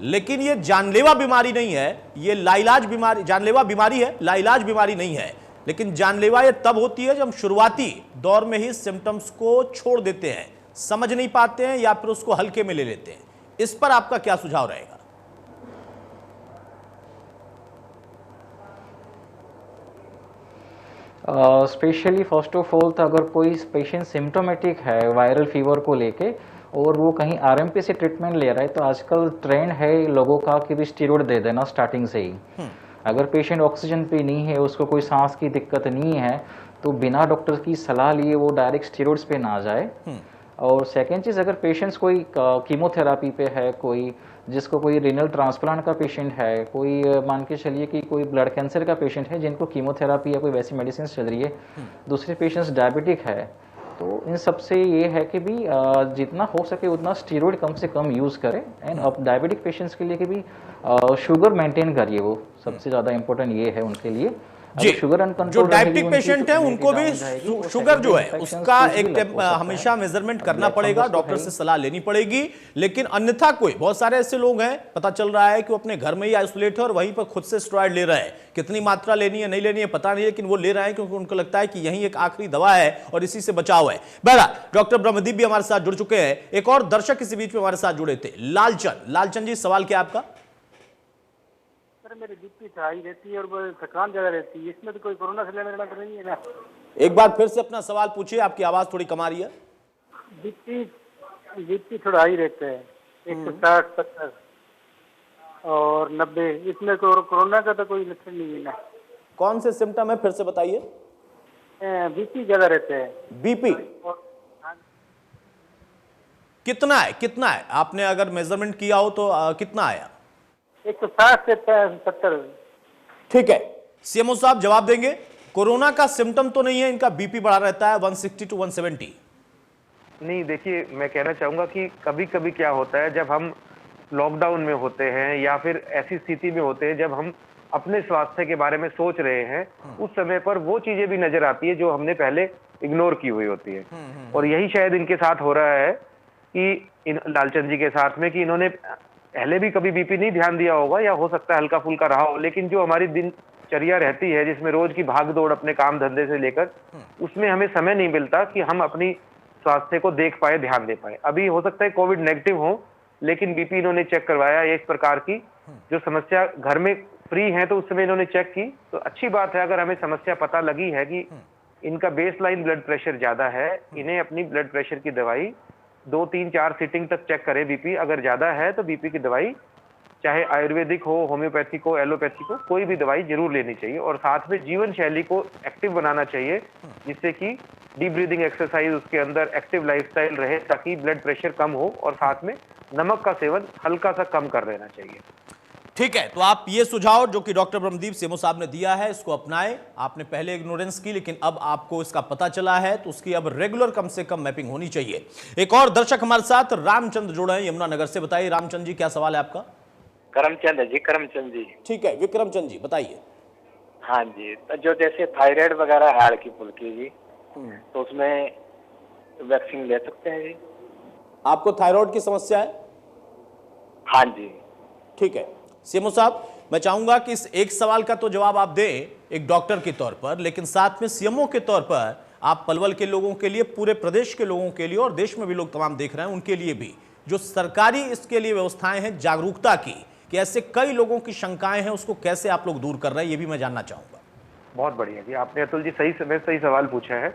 लेकिन ये जानलेवा बीमारी नहीं है, ये लाइलाज बीमारी, जानलेवा बीमारी है, लाइलाज बीमारी नहीं है। लेकिन जानलेवा ये तब होती है जब हम शुरुआती दौर में ही सिम्टम्स को छोड़ देते हैं, समझ नहीं पाते हैं या फिर उसको हल्के में ले लेते हैं। इस पर आपका क्या सुझाव रहेगा? स्पेशली फर्स्ट ऑफ ऑल तो अगर कोई पेशेंट सिम्टोमेटिक है वायरल फीवर को लेके और वो कहीं आरएमपी से ट्रीटमेंट ले रहा है, तो आजकल ट्रेंड है लोगों का कि भी स्टीरॉयड दे देना स्टार्टिंग से ही। अगर पेशेंट ऑक्सीजन पे नहीं है, उसको कोई सांस की दिक्कत नहीं है, तो बिना डॉक्टर की सलाह लिए वो डायरेक्ट स्टीरॉयड्स पे ना जाए। और सेकेंड चीज़, अगर पेशेंट्स कोई कीमोथेरापी पे है, कोई जिसको कोई रीनल ट्रांसप्लांट का पेशेंट है, कोई मान के चलिए कि कोई ब्लड कैंसर का पेशेंट है जिनको कीमोथेरापी या कोई वैसी मेडिसिन चल रही है, दूसरे पेशेंट्स डायबिटिक है, तो इन सब से ये है कि भी जितना हो सके उतना स्टीरॉयड कम से कम यूज़ करें। एंड अब डायबिटिक पेशेंट्स के लिए कि भी शुगर मेंटेन करिए, वो सबसे ज़्यादा इंपॉर्टेंट ये है उनके लिए। जी, जो डायबिटिक पेशेंट है उनको भी शुगर जो है उसका एक हमेशा मेजरमेंट करना पड़ेगा, डॉक्टर से सलाह लेनी पड़ेगी। लेकिन अन्यथा कोई बहुत सारे ऐसे लोग हैं, पता चल रहा है कि वो अपने घर में ही आइसोलेट है और वहीं पर खुद से स्टेरॉइड ले रहे हैं। कितनी मात्रा लेनी है नहीं लेनी है पता नहीं, लेकिन वो ले रहे हैं क्योंकि उनको लगता है कि यही एक आखिरी दवा है और इसी से बचाव है। बहरहाल डॉक्टर ब्रह्मदीप भी हमारे साथ जुड़ चुके हैं। एक और दर्शक इसी बीच में हमारे साथ जुड़े थे, लालचंद जी, सवाल क्या आपका? मेरी बीपी हाई रहती है और थकान ज्यादा रहती है, इसमें तो कोई कोरोना से लेना देना तो नहीं है ना? एक बार फिर से अपना सवाल पूछिए, आपकी आवाज थोड़ी कम आ रही है। बीपी थोड़ा हाई रहता है, 160, 70 और 90, इसमें कोरोना का तो कोई लक्षण नहीं है ना? कौन से सिम्टम है फिर से बताइए? बीपी ज्यादा रहता है। बीपी कितना है आपने अगर मेजरमेंट किया हो तो कितना आया? 160 से 70। ठीक है, सीएमओ साहब जवाब देंगे। कोरोना का सिम्टम तो नहीं है, इनका बीपी बढ़ा रहता है 160 to 170। नहीं, देखिए मैं कहना चाहूंगा कि कभी कभी क्या होता है, जब हम लॉकडाउन में होते हैं या फिर ऐसी स्थिति में होते हैं जब हम अपने स्वास्थ्य के बारे में सोच रहे हैं, उस समय पर वो चीजें भी नजर आती है जो हमने पहले इग्नोर की हुई होती है। और यही शायद इनके साथ हो रहा है कि लालचंद जी के साथ में, कि इन्होंने पहले भी कभी बीपी नहीं ध्यान दिया होगा या हो सकता है हल्का फुल्का रहा हो, लेकिन जो हमारी दिनचर्या रहती है जिसमें रोज की भाग दौड़ अपने काम धंधे से लेकर, उसमें हमें समय नहीं मिलता कि हम अपनी स्वास्थ्य को देख पाए, ध्यान दे पाए। अभी हो सकता है कोविड नेगेटिव हो लेकिन बीपी इन्होंने चेक करवाया या इस प्रकार की जो समस्या, घर में फ्री है तो उस समय इन्होंने चेक की, तो अच्छी बात है। अगर हमें समस्या पता लगी है कि इनका बेसलाइन ब्लड प्रेशर ज्यादा है, इन्हें अपनी ब्लड प्रेशर की दवाई 2, 3, 4 सीटिंग तक चेक करें। बीपी अगर ज्यादा है तो बीपी की दवाई चाहे आयुर्वेदिक हो, होम्योपैथिक हो, एलोपैथिक हो, कोई भी दवाई जरूर लेनी चाहिए। और साथ में जीवन शैली को एक्टिव बनाना चाहिए, जिससे कि डीप ब्रीदिंग एक्सरसाइज उसके अंदर एक्टिव लाइफस्टाइल रहे, ताकि ब्लड प्रेशर कम हो। और साथ में नमक का सेवन हल्का सा कम कर लेना चाहिए। ठीक है, तो आप ये सुझाव जो कि डॉक्टर ब्रह्मदीप सीएमओ साहब ने दिया है इसको अपनाएं। आपने पहले इग्नोरेंस की, लेकिन अब आपको इसका पता चला है तो उसकी अब रेगुलर कम से कम मैपिंग होनी चाहिए। एक और दर्शक हमारे साथ रामचंद्र जुड़े हैं यमुनानगर से। बताइए रामचंद्र जी, क्या सवाल है आपका? करमचंद है जी, करमचंद जी। ठीक है, विक्रमचंद जी बताइए। हाँ जी, तो जो जैसे थायराइड वगैरह है हल्की फुल्की जी, तो उसमें वैक्सीन ले सकते हैं जी? आपको थायराइड की समस्या है? हाँ जी। ठीक है सीएमओ साहब, मैं चाहूंगा कि इस एक सवाल का तो जवाब आप दें एक डॉक्टर के तौर पर, लेकिन साथ में सीएमओ के तौर पर आप पलवल के लोगों के लिए, पूरे प्रदेश के लोगों के लिए और देश में भी लोग तमाम देख रहे हैं उनके लिए भी, जो सरकारी इसके लिए व्यवस्थाएं हैं जागरूकता की, कि ऐसे कई लोगों की शंकाएं हैं, उसको कैसे आप लोग दूर कर रहे हैं, ये भी मैं जानना चाहूंगा। बहुत बढ़िया जी, आपने अतुल जी सही समय सही सवाल पूछा है।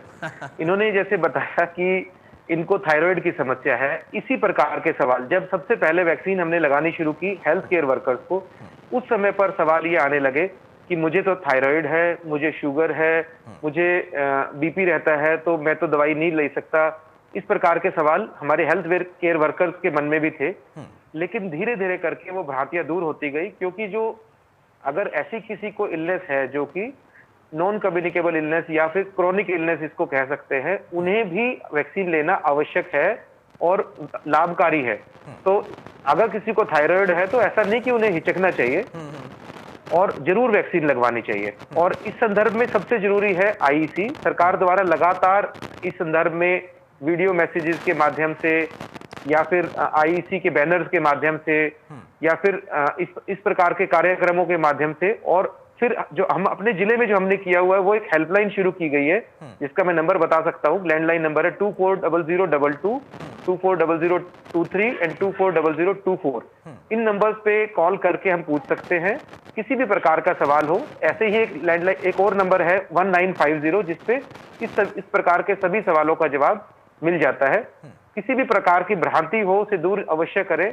इन्होंने जैसे बताया कि इनको थायराइड की समस्या है, इसी प्रकार के सवाल जब सबसे पहले वैक्सीन हमने लगानी शुरू की हेल्थ केयर वर्कर्स को, उस समय पर सवाल ये आने लगे कि मुझे तो थायराइड है, मुझे शुगर है, मुझे बीपी रहता है, तो मैं तो दवाई नहीं ले सकता। इस प्रकार के सवाल हमारे हेल्थ केयर वर्कर्स के मन में भी थे, लेकिन धीरे धीरे करके वो भ्रांतियां दूर होती गई, क्योंकि जो अगर ऐसी किसी को इलनेस है जो कि नॉन कम्युनिकेबल इलनेस या फिर क्रोनिक इलनेस इसको कह सकते हैं, उन्हें भी वैक्सीन लेना आवश्यक है और लाभकारी है। तो अगर किसी को थायराइड है तो ऐसा नहीं कि उन्हें हिचकना चाहिए और जरूर वैक्सीन लगवानी चाहिए। और इस संदर्भ में सबसे जरूरी है आईईसी सरकार द्वारा लगातार इस संदर्भ में वीडियो मैसेजेस के माध्यम से या फिर आईईसी के बैनर्स के माध्यम से या फिर इस प्रकार के कार्यक्रमों के माध्यम से, और फिर जो हम अपने जिले में जो हमने किया हुआ है वो एक हेल्पलाइन शुरू की गई है, जिसका मैं नंबर बता सकता हूँ। लैंडलाइन नंबर है 240022 240023 एंड 240024। इन नंबर्स पे कॉल करके हम पूछ सकते हैं किसी भी प्रकार का सवाल हो। ऐसे ही एक लैंडलाइन एक और नंबर है 1950, जिसपे इस प्रकार के सभी सवालों का जवाब मिल जाता है। किसी भी प्रकार की भ्रांति हो उसे दूर अवश्य करें,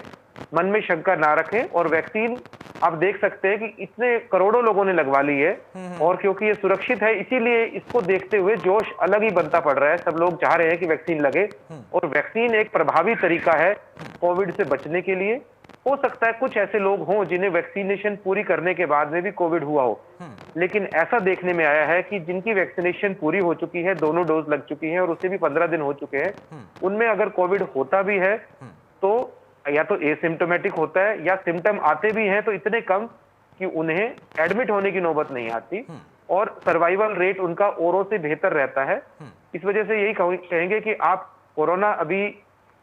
मन में शंका ना रखें। और वैक्सीन आप देख सकते हैं कि इतने करोड़ों लोगों ने लगवा ली है, और क्योंकि ये सुरक्षित है इसीलिए इसको देखते हुए जोश अलग ही बनता पड़ रहा है। सब लोग चाह रहे हैं कि वैक्सीन लगे, और वैक्सीन एक प्रभावी तरीका है कोविड से बचने के लिए। हो सकता है कुछ ऐसे लोग हों जिन्हें वैक्सीनेशन पूरी करने के बाद में भी कोविड हुआ हो, लेकिन ऐसा देखने में आया है कि जिनकी वैक्सीनेशन पूरी हो चुकी है, दोनों डोज लग चुकी है और उससे भी 15 दिन हो चुके हैं, उनमें अगर कोविड होता भी है तो या तो एसिम्टोमेटिक होता है या सिम्टम आते भी हैं तो इतने कम कि उन्हें एडमिट होने की नौबत नहीं आती, और सर्वाइवल रेट उनका औरों से बेहतर रहता है। इस वजह से यही कहेंगे कि आप कोरोना अभी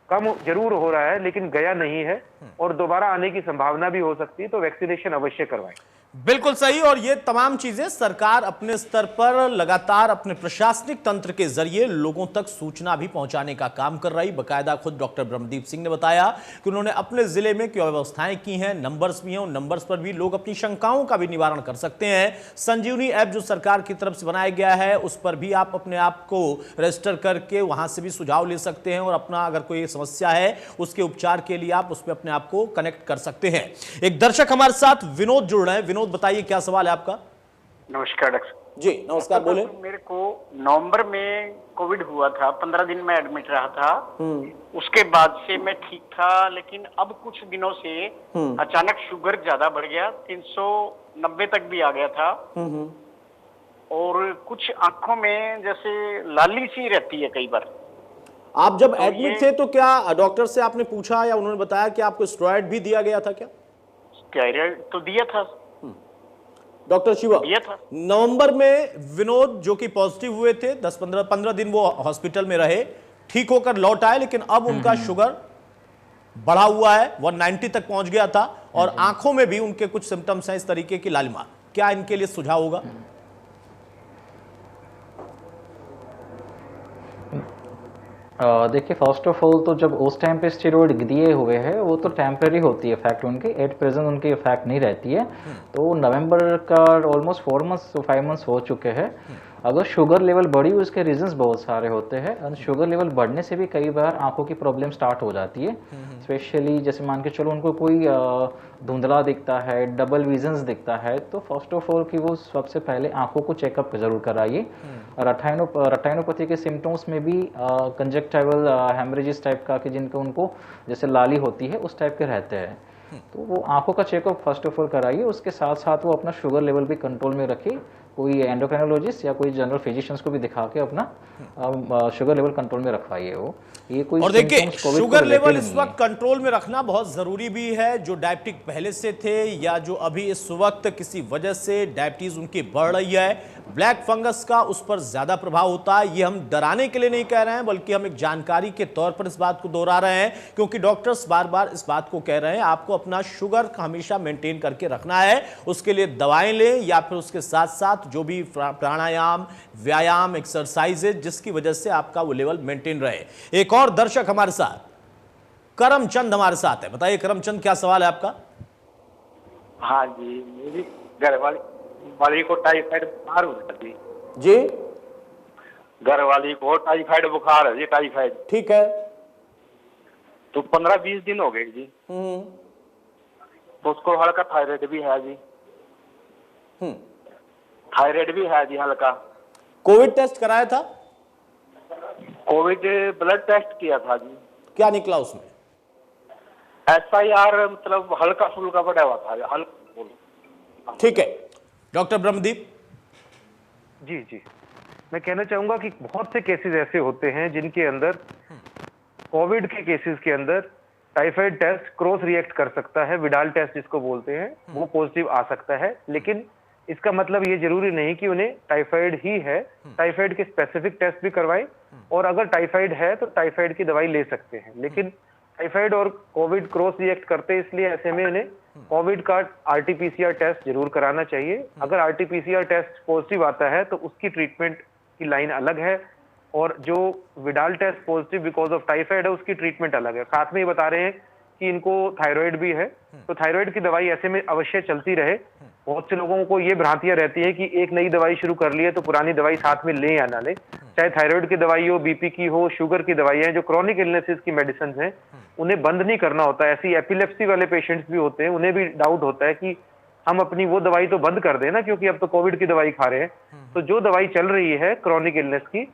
कम जरूर हो रहा है लेकिन गया नहीं है, और दोबारा आने की संभावना भी हो सकती है, तो वैक्सीनेशन अवश्य करवाएं। बिल्कुल सही। और ये तमाम चीजें सरकार अपने स्तर पर लगातार अपने प्रशासनिक तंत्र के जरिए लोगों तक सूचना भी पहुंचाने का काम कर रही। बकायदा खुद डॉक्टर ब्रह्मदीप सिंह ने बताया कि उन्होंने अपने जिले में क्या व्यवस्थाएं की हैं, नंबर्स भी हैं, उन नंबर्स पर भी लोग अपनी शंकाओं का भी निवारण कर सकते हैं। संजीवनी ऐप जो सरकार की तरफ से बनाया गया है उस पर भी आप अपने आप को रजिस्टर करके वहां से भी सुझाव ले सकते हैं, और अपना अगर कोई समस्या है उसके उपचार के लिए आप उस पर अपने आप को कनेक्ट कर सकते हैं। एक दर्शक हमारे साथ विनोद जुड़ रहे हैं। विनोद बताइए क्या सवाल है आपका? नमस्कार डॉक्टर जी नमस्कार, बोले। मेरे को नवंबर में कोविड हुआ था, 15 दिन में एडमिट रहा था। उसके बाद से मैं ठीक था, लेकिन अब कुछ दिनों से अचानक शुगर ज्यादा बढ़ गया, 390 तक भी आ गया था, और कुछ आंखों में जैसे लाली सी रहती है कई बार। आप जब एडमिट थे तो क्या डॉक्टर से आपने पूछा या उन्होंने बताया कि आपको स्टेरॉइड भी दिया गया था क्या? स्टेरॉइड तो दिया था डॉक्टर शिवा। नवंबर में विनोद जो कि पॉजिटिव हुए थे, 10-15 दिन वो हॉस्पिटल में रहे, ठीक होकर लौट आए, लेकिन अब उनका शुगर बढ़ा हुआ है, 190 तक पहुंच गया था, और आंखों में भी उनके कुछ सिम्टम्स हैं इस तरीके की लालिमा। क्या इनके लिए सुझाव होगा? देखिए फर्स्ट ऑफ ऑल तो जब उस टाइम पे स्टेरॉइड दिए हुए हैं वो तो टेम्परेरी होती है इफेक्ट उनकी, एट प्रेजेंट उनकी इफेक्ट नहीं रहती है। तो नवंबर का ऑलमोस्ट 5 मंथ्स हो चुके हैं। अगर शुगर लेवल बढ़ी उसके रीजंस बहुत सारे होते हैं, और शुगर लेवल बढ़ने से भी कई बार आंखों की प्रॉब्लम स्टार्ट हो जाती है। स्पेशली जैसे मान के चलो उनको कोई धुंधला दिखता है, डबल विजन्स दिखता है, तो फर्स्ट ऑफ ऑल कि वो सबसे पहले आंखों को चेकअप जरूर कराइए। रेटिनोपैथी के सिम्टम्स में भी कंजक्टिवल हेमरेजेस टाइप का कि जिनको उनको जैसे लाली होती है उस टाइप के रहते हैं, तो वो आंखों का चेकअप फर्स्ट ऑफ ऑल कराइए। उसके साथ साथ वो अपना शुगर लेवल भी कंट्रोल में रखिए कोई एंडोक्राइनोलॉजिस्ट या कोई जनरल फिजिशियंस को भी दिखा के अपना शुगर लेवल कंट्रोल में रखवाइए। वो ये कोई और देखिए symptoms COVID को शुगर लेवल related इस नहीं है। वक्त कंट्रोल में रखना बहुत जरूरी भी है। जो डायबिटिक पहले से थे या जो अभी इस वक्त किसी वजह से डायबिटीज उनकी बढ़ रही है, ब्लैक फंगस का उस पर ज्यादा प्रभाव होता है। ये हम डराने के लिए नहीं कह रहे हैं, बल्कि हम एक जानकारी के तौर पर इस बात को दोहरा रहे हैं, क्योंकि डॉक्टर्स बार बार इस बात को कह रहे हैं आपको अपना शुगर हमेशा मेंटेन करके रखना है। उसके लिए दवाएं लें या फिर उसके साथ साथ जो भी प्राणायाम, व्यायाम, एक्सरसाइजेज जिसकी वजह से आपका वो लेवल मेंटेन रहे। एक और दर्शक हमारे साथ करमचंद हमारे साथ है। बताइए करमचंद, क्या सवाल है आपका? हाँ जी, मेरी घर वाली को टाइफाइड बुखार हो गया जी। जी, घर वाली को टाइफाइड बुखार है जी, टाइफाइड। ठीक है। तो 15-20 दिन हो गए जी। तो उसको हल्का थायराइड भी है जी। थायराइड भी है जी हल्का। कोविड टेस्ट कराया था? कोविड ब्लड टेस्ट किया था जी। क्या निकला उसमें? SIR मतलब हल्का फुल्का बढ़ा हुआ था, हल्का। ठीक है, डॉक्टर ब्रह्मदीप। जी जी, मैं कहना चाहूंगा कि बहुत से केसेस ऐसे होते हैं जिनके अंदर कोविड के केसेस के अंदर टाइफाइड टेस्ट क्रॉस रिएक्ट कर सकता है, विडाल टेस्ट जिसको बोलते हैं, वो पॉजिटिव आ सकता है। लेकिन इसका मतलब ये जरूरी नहीं कि उन्हें टाइफाइड ही है। टाइफाइड के स्पेसिफिक टेस्ट भी करवाएं, और अगर टाइफाइड है तो टाइफाइड की दवाई ले सकते हैं। लेकिन टाइफाइड और कोविड क्रॉस रिएक्ट करते हैं, इसलिए ऐसे में उन्हें कोविड का RT-PCR टेस्ट जरूर कराना चाहिए। अगर RT-PCR टेस्ट पॉजिटिव आता है तो उसकी ट्रीटमेंट की लाइन अलग है, और जो Widal test positive because of typhoid है उसकी ट्रीटमेंट अलग है। साथ में ये बता रहे हैं कि इनको थायराइड भी है, तो थायराइड की दवाई ऐसे में अवश्य चलती रहे। बहुत से लोगों को ये भ्रांतियां रहती है कि एक नई दवाई शुरू कर ली है तो पुरानी दवाई साथ में लें या ना लें। चाहे थायराइड की दवाई हो, BP की हो, शुगर की दवाइयां, जो क्रॉनिक इलनेसेस की मेडिसिन हैं, उन्हें बंद नहीं करना होता है। ऐसी एपिलेप्सी वाले पेशेंट्स भी होते हैं, उन्हें भी डाउट होता है कि हम अपनी वो दवाई तो बंद कर दें ना, क्योंकि अब तो कोविड की दवाई खा रहे हैं। तो जो दवाई चल रही है क्रॉनिक इलनेस की,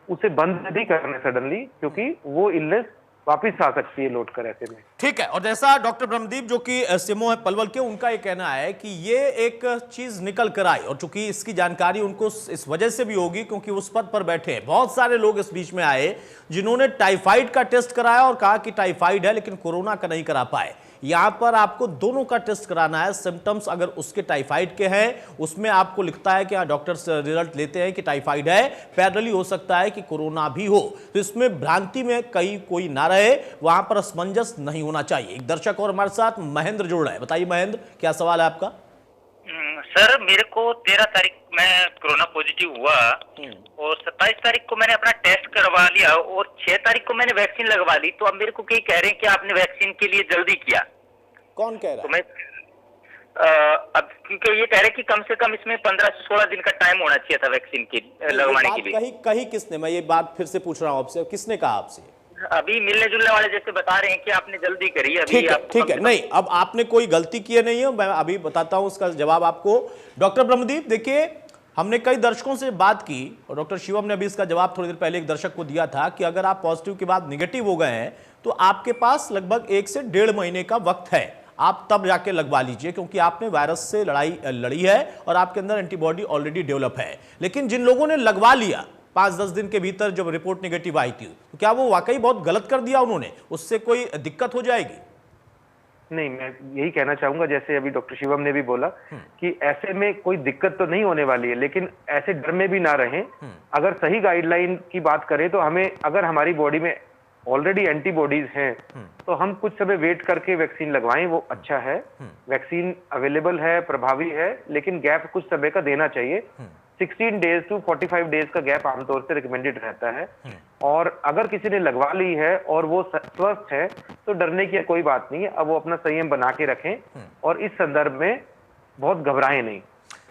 उसे बंद नहीं करना सडनली, क्योंकि वो इलनेस वापिस आ सकती है लौट कर ऐसे में। ठीक है, और जैसा डॉक्टर ब्रह्मदीप जो कि सिमो है पलवल के, उनका ये कहना है कि ये एक चीज निकल कर आई, और चूंकि इसकी जानकारी उनको इस वजह से भी होगी क्योंकि उस पद पर बैठे हैं। बहुत सारे लोग इस बीच में आए जिन्होंने टाइफाइड का टेस्ट कराया और कहा कि टाइफाइड है, लेकिन कोरोना का नहीं करा पाए। यहां पर आपको दोनों का टेस्ट कराना है। सिम्टम्स अगर उसके टाइफाइड के हैं, उसमें आपको लिखता है कि हाँ डॉक्टर से रिजल्ट लेते हैं कि टाइफाइड है, पैरेलली हो सकता है कि कोरोना भी हो। तो इसमें भ्रांति में कोई ना रहे, वहां पर असमंजस नहीं होना चाहिए। एक दर्शक और हमारे साथ महेंद्र जुड़ रहे हैं। बताइए महेंद्र, क्या सवाल है आपका? सर, मेरे को 13 तारीख में कोरोना पॉजिटिव हुआ और 27 तारीख को मैंने अपना टेस्ट करवा लिया और 6 तारीख को मैंने वैक्सीन लगवा ली। तो अब मेरे को कई कह रहे हैं कि आपने वैक्सीन के लिए जल्दी किया। कौन कह रहा है? तो मैं अब क्योंकि ये कह रहे कि कम से कम इसमें 15 से 16 दिन का टाइम होना चाहिए था वैक्सीन के लगवाने के लिए। कही किसने? मैं ये बात फिर से पूछ रहा हूं आपसे, किसने कहा आपसे? अभी मिलने जुलने वाले जैसे बता रहे हैं कि आपने जल्दी करी। अभी ठीक है, नहीं, अब आपने कोई गलती की नहीं है, मैं अभी बताता हूं उसका जवाब आपको। डॉक्टर ब्रह्मदीप, देखिए हमने कई दर्शकों से बात की और डॉक्टर शिवम ने अभी इसका जवाब थोड़ी देर पहले एक दर्शक को दिया था कि अगर आप पॉजिटिव के बाद निगेटिव हो गए हैं तो आपके पास लगभग 1 से 1.5 महीने का वक्त है, आप तब जाके लगवा लीजिए, क्योंकि आपने वायरस से लड़ाई लड़ी है और आपके अंदर एंटीबॉडी ऑलरेडी डेवलप है। लेकिन जिन लोगों ने लगवा लिया 5-10 दिन के भीतर जब रिपोर्ट नेगेटिव आई थी, तो क्या वो वाकई बहुत गलत कर दिया उन्होंने? उससे कोई दिक्कत हो जाएगी? नहीं, मैं यही कहना चाहूंगा, जैसे अभी डॉक्टर शिवम ने भी बोला कि ऐसे में कोई दिक्कत तो नहीं होने वाली है, लेकिन ऐसे डर में भी ना रहें। अगर सही गाइडलाइन की बात करें तो हमें, अगर हमारी बॉडी में ऑलरेडी एंटीबॉडीज हैं तो हम कुछ समय वेट करके वैक्सीन लगवाएं, वो अच्छा है। वैक्सीन अवेलेबल है, प्रभावी है, लेकिन गैप कुछ समय का देना चाहिए। 16 डेज टू 45 डेज का गैप आमतौर से रिकमेंडेड रहता है। और अगर किसी ने लगवा ली है और वो स्वस्थ है तो डरने की कोई बात नहीं है। अब वो अपना संयम बना के रखें और इस संदर्भ में बहुत घबराएं नहीं।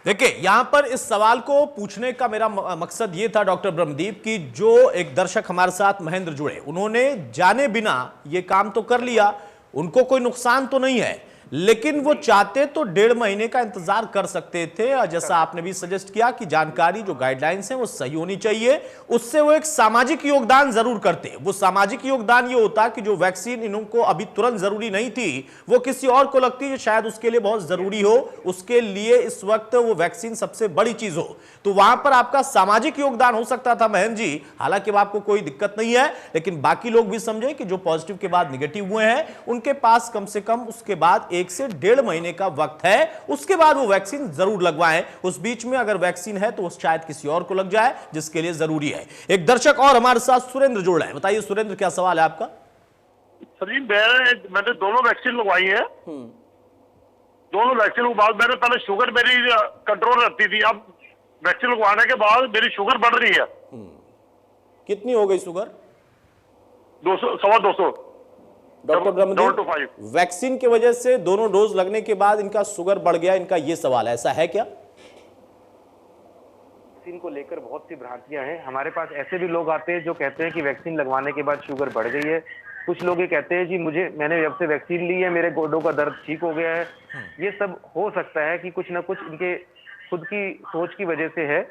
देखिए, यहां पर इस सवाल को पूछने का मेरा मकसद ये था डॉक्टर ब्रह्मदीप की, जो एक दर्शक हमारे साथ महेंद्र जुड़े, उन्होंने जाने बिना ये काम तो कर लिया, उनको कोई नुकसान तो नहीं है, लेकिन वो चाहते तो 1.5 महीने का इंतजार कर सकते थे। जैसा आपने भी सजेस्ट किया कि जानकारी जो गाइडलाइंस है वो सही होनी चाहिए, उससे वो एक सामाजिक योगदान जरूर करते। वो सामाजिक योगदान ये होता कि जो वैक्सीन इनको अभी तुरंत जरूरी नहीं थी वो किसी और को लगती है शायद उसके लिए बहुत जरूरी हो, उसके लिए इस वक्त वो वैक्सीन सबसे बड़ी चीज हो, तो वहां पर आपका सामाजिक योगदान हो सकता था महेंद्र जी। हालांकि आपको कोई दिक्कत नहीं है, लेकिन बाकी लोग भी समझे कि जो पॉजिटिव के बाद निगेटिव हुए हैं उनके पास कम से कम उसके बाद 1 से 1.5 महीने का वक्त है, उसके बाद वो वैक्सीन जरूर लगवाएं। उस बीच में अगर वैक्सीन है तो शायद किसी और को लग जाए जिसके लिए जरूरी है। एक दर्शक और हमारे साथ सुरेंद्र जुड़ रहे हैं। बताइए सुरेंद्र, क्या सवाल है आपका? सर जी, मैंने दोनों वैक्सीन लगवाई है। दोनों वैक्सीन के बाद मैंने पहले शुगर मेरी कंट्रोल रहती थी, अब वैक्सीन लगवाने के बाद मेरी शुगर बढ़ रही है। कितनी हो गई शुगर? 200, 250। डॉक्टर ब्रह्मदीप, वैक्सीन की वजह से दोनों डोज लगने के बाद इनका शुगर बढ़ गया, इनका ये सवाल है, ऐसा है क्या? वैक्सीन को लेकर बहुत सी भ्रांतियां हैं। हमारे पास ऐसे भी लोग आते हैं जो कहते हैं कि वैक्सीन लगवाने के बाद शुगर बढ़ गई है। कुछ लोग ये कहते हैं जी मैंने जब से वैक्सीन ली है मेरे गोडों का दर्द ठीक हो गया है। ये सब हो सकता है कि कुछ ना कुछ इनके खुद की सोच की वजह से है।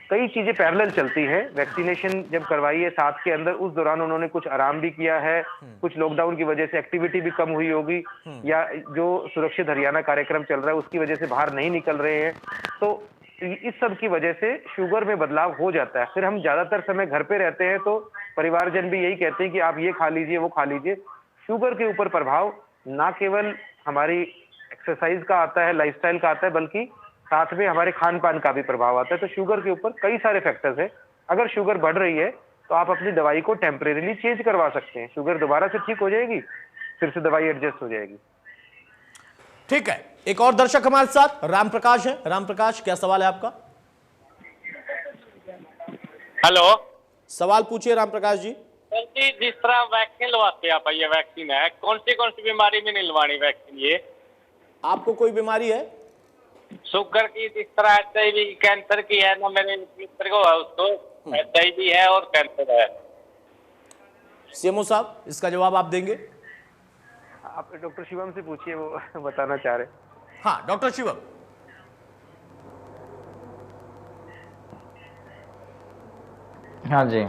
कई चीजें पैरेलल चलती हैं। वैक्सीनेशन जब करवाई है 7 के अंदर, उस दौरान उन्होंने कुछ आराम भी किया है, कुछ लॉकडाउन की वजह से एक्टिविटी भी कम हुई होगी, या जो सुरक्षित हरियाणा कार्यक्रम चल रहा है उसकी वजह से बाहर नहीं निकल रहे हैं, तो इस सब की वजह से शुगर में बदलाव हो जाता है। फिर हम ज्यादातर समय घर पे रहते हैं तो परिवारजन भी यही कहते हैं कि आप ये खा लीजिए वो खा लीजिए। शुगर के ऊपर प्रभाव ना केवल हमारी एक्सरसाइज का आता है, लाइफस्टाइल का आता है, बल्कि साथ में हमारे खान पान का भी प्रभाव आता है। तो शुगर के ऊपर कई सारे फैक्टर्स हैं। अगर शुगर बढ़ रही है तो आप अपनी दवाई को टेम्परेरीली चेंज करवा सकते हैं, शुगर दोबारा से ठीक हो जाएगी, फिर से दवाई एडजस्ट हो जाएगी। ठीक है, एक और दर्शक हमारे साथ राम प्रकाश है। राम प्रकाश, क्या सवाल है आपका? हेलो, सवाल पूछिए राम प्रकाश जी। सर जी, जिस तरह वैक्सीन लगवाते हैं आप, ये वैक्सीन है कौन सी बीमारी में नहीं लगवानी वैक्सीन? ये आपको कोई बीमारी है? शुगर की, जिस तरह HIV कैंसर की है ना, मेरे मित्र को है, उसको HIV है और कैंसर है। सीएमओ साहब, इसका जवाब आप देंगे? आप डॉक्टर शिवम से पूछिए, वो बताना चाह रहे। हाँ डॉक्टर शिवम। हाँ जी,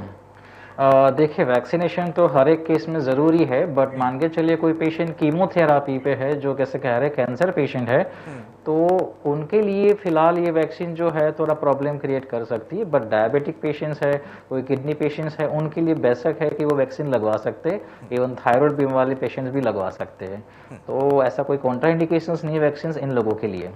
देखिए वैक्सीनेशन तो हर एक केस में ज़रूरी है, बट मान के चलिए कोई पेशेंट कीमोथेरापी पे है, जो कैसे कह रहे कैंसर पेशेंट है, तो उनके लिए फ़िलहाल ये वैक्सीन जो है थोड़ा प्रॉब्लम क्रिएट कर सकती है। बट डायबिटिक पेशेंट्स है, कोई किडनी पेशेंट्स है, उनके लिए बेशक है कि वो वैक्सीन लगवा सकते हैं। इवन थायराइड बीमारी वाले पेशेंट्स भी लगवा सकते हैं, तो ऐसा कोई कॉन्ट्राइंडिकेशंस नहीं है वैक्सीन इन लोगों के लिए।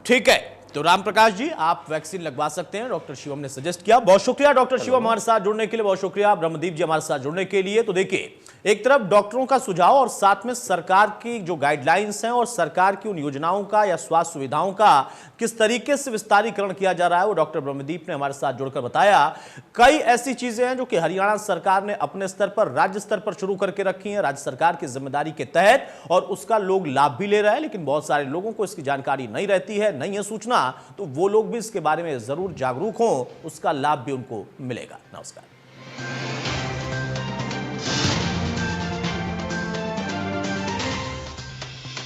ठीक है, तो राम प्रकाश जी आप वैक्सीन लगवा सकते हैं, डॉक्टर शिवम ने सजेस्ट किया। बहुत शुक्रिया डॉक्टर शिवम हमारे साथ जुड़ने के लिए, बहुत शुक्रिया ब्रह्मदीप जी हमारे साथ जुड़ने के लिए। तो देखिए, एक तरफ डॉक्टरों का सुझाव और साथ में सरकार की जो गाइडलाइंस हैं और सरकार की उन योजनाओं का या स्वास्थ्य सुविधाओं का किस तरीके से विस्तारीकरण किया जा रहा है, वो डॉक्टर ब्रह्मदीप ने हमारे साथ जुड़कर बताया। कई ऐसी चीजें हैं जो कि हरियाणा सरकार ने अपने स्तर पर, राज्य स्तर पर शुरू करके रखी हैं, राज्य सरकार की जिम्मेदारी के तहत, और उसका लोग लाभ भी ले रहे हैं। लेकिन बहुत सारे लोगों को इसकी जानकारी नहीं रहती है, नहीं है सूचना, तो वो लोग भी इसके बारे में जरूर जागरूक हों, उसका लाभ भी उनको मिलेगा। नमस्कार।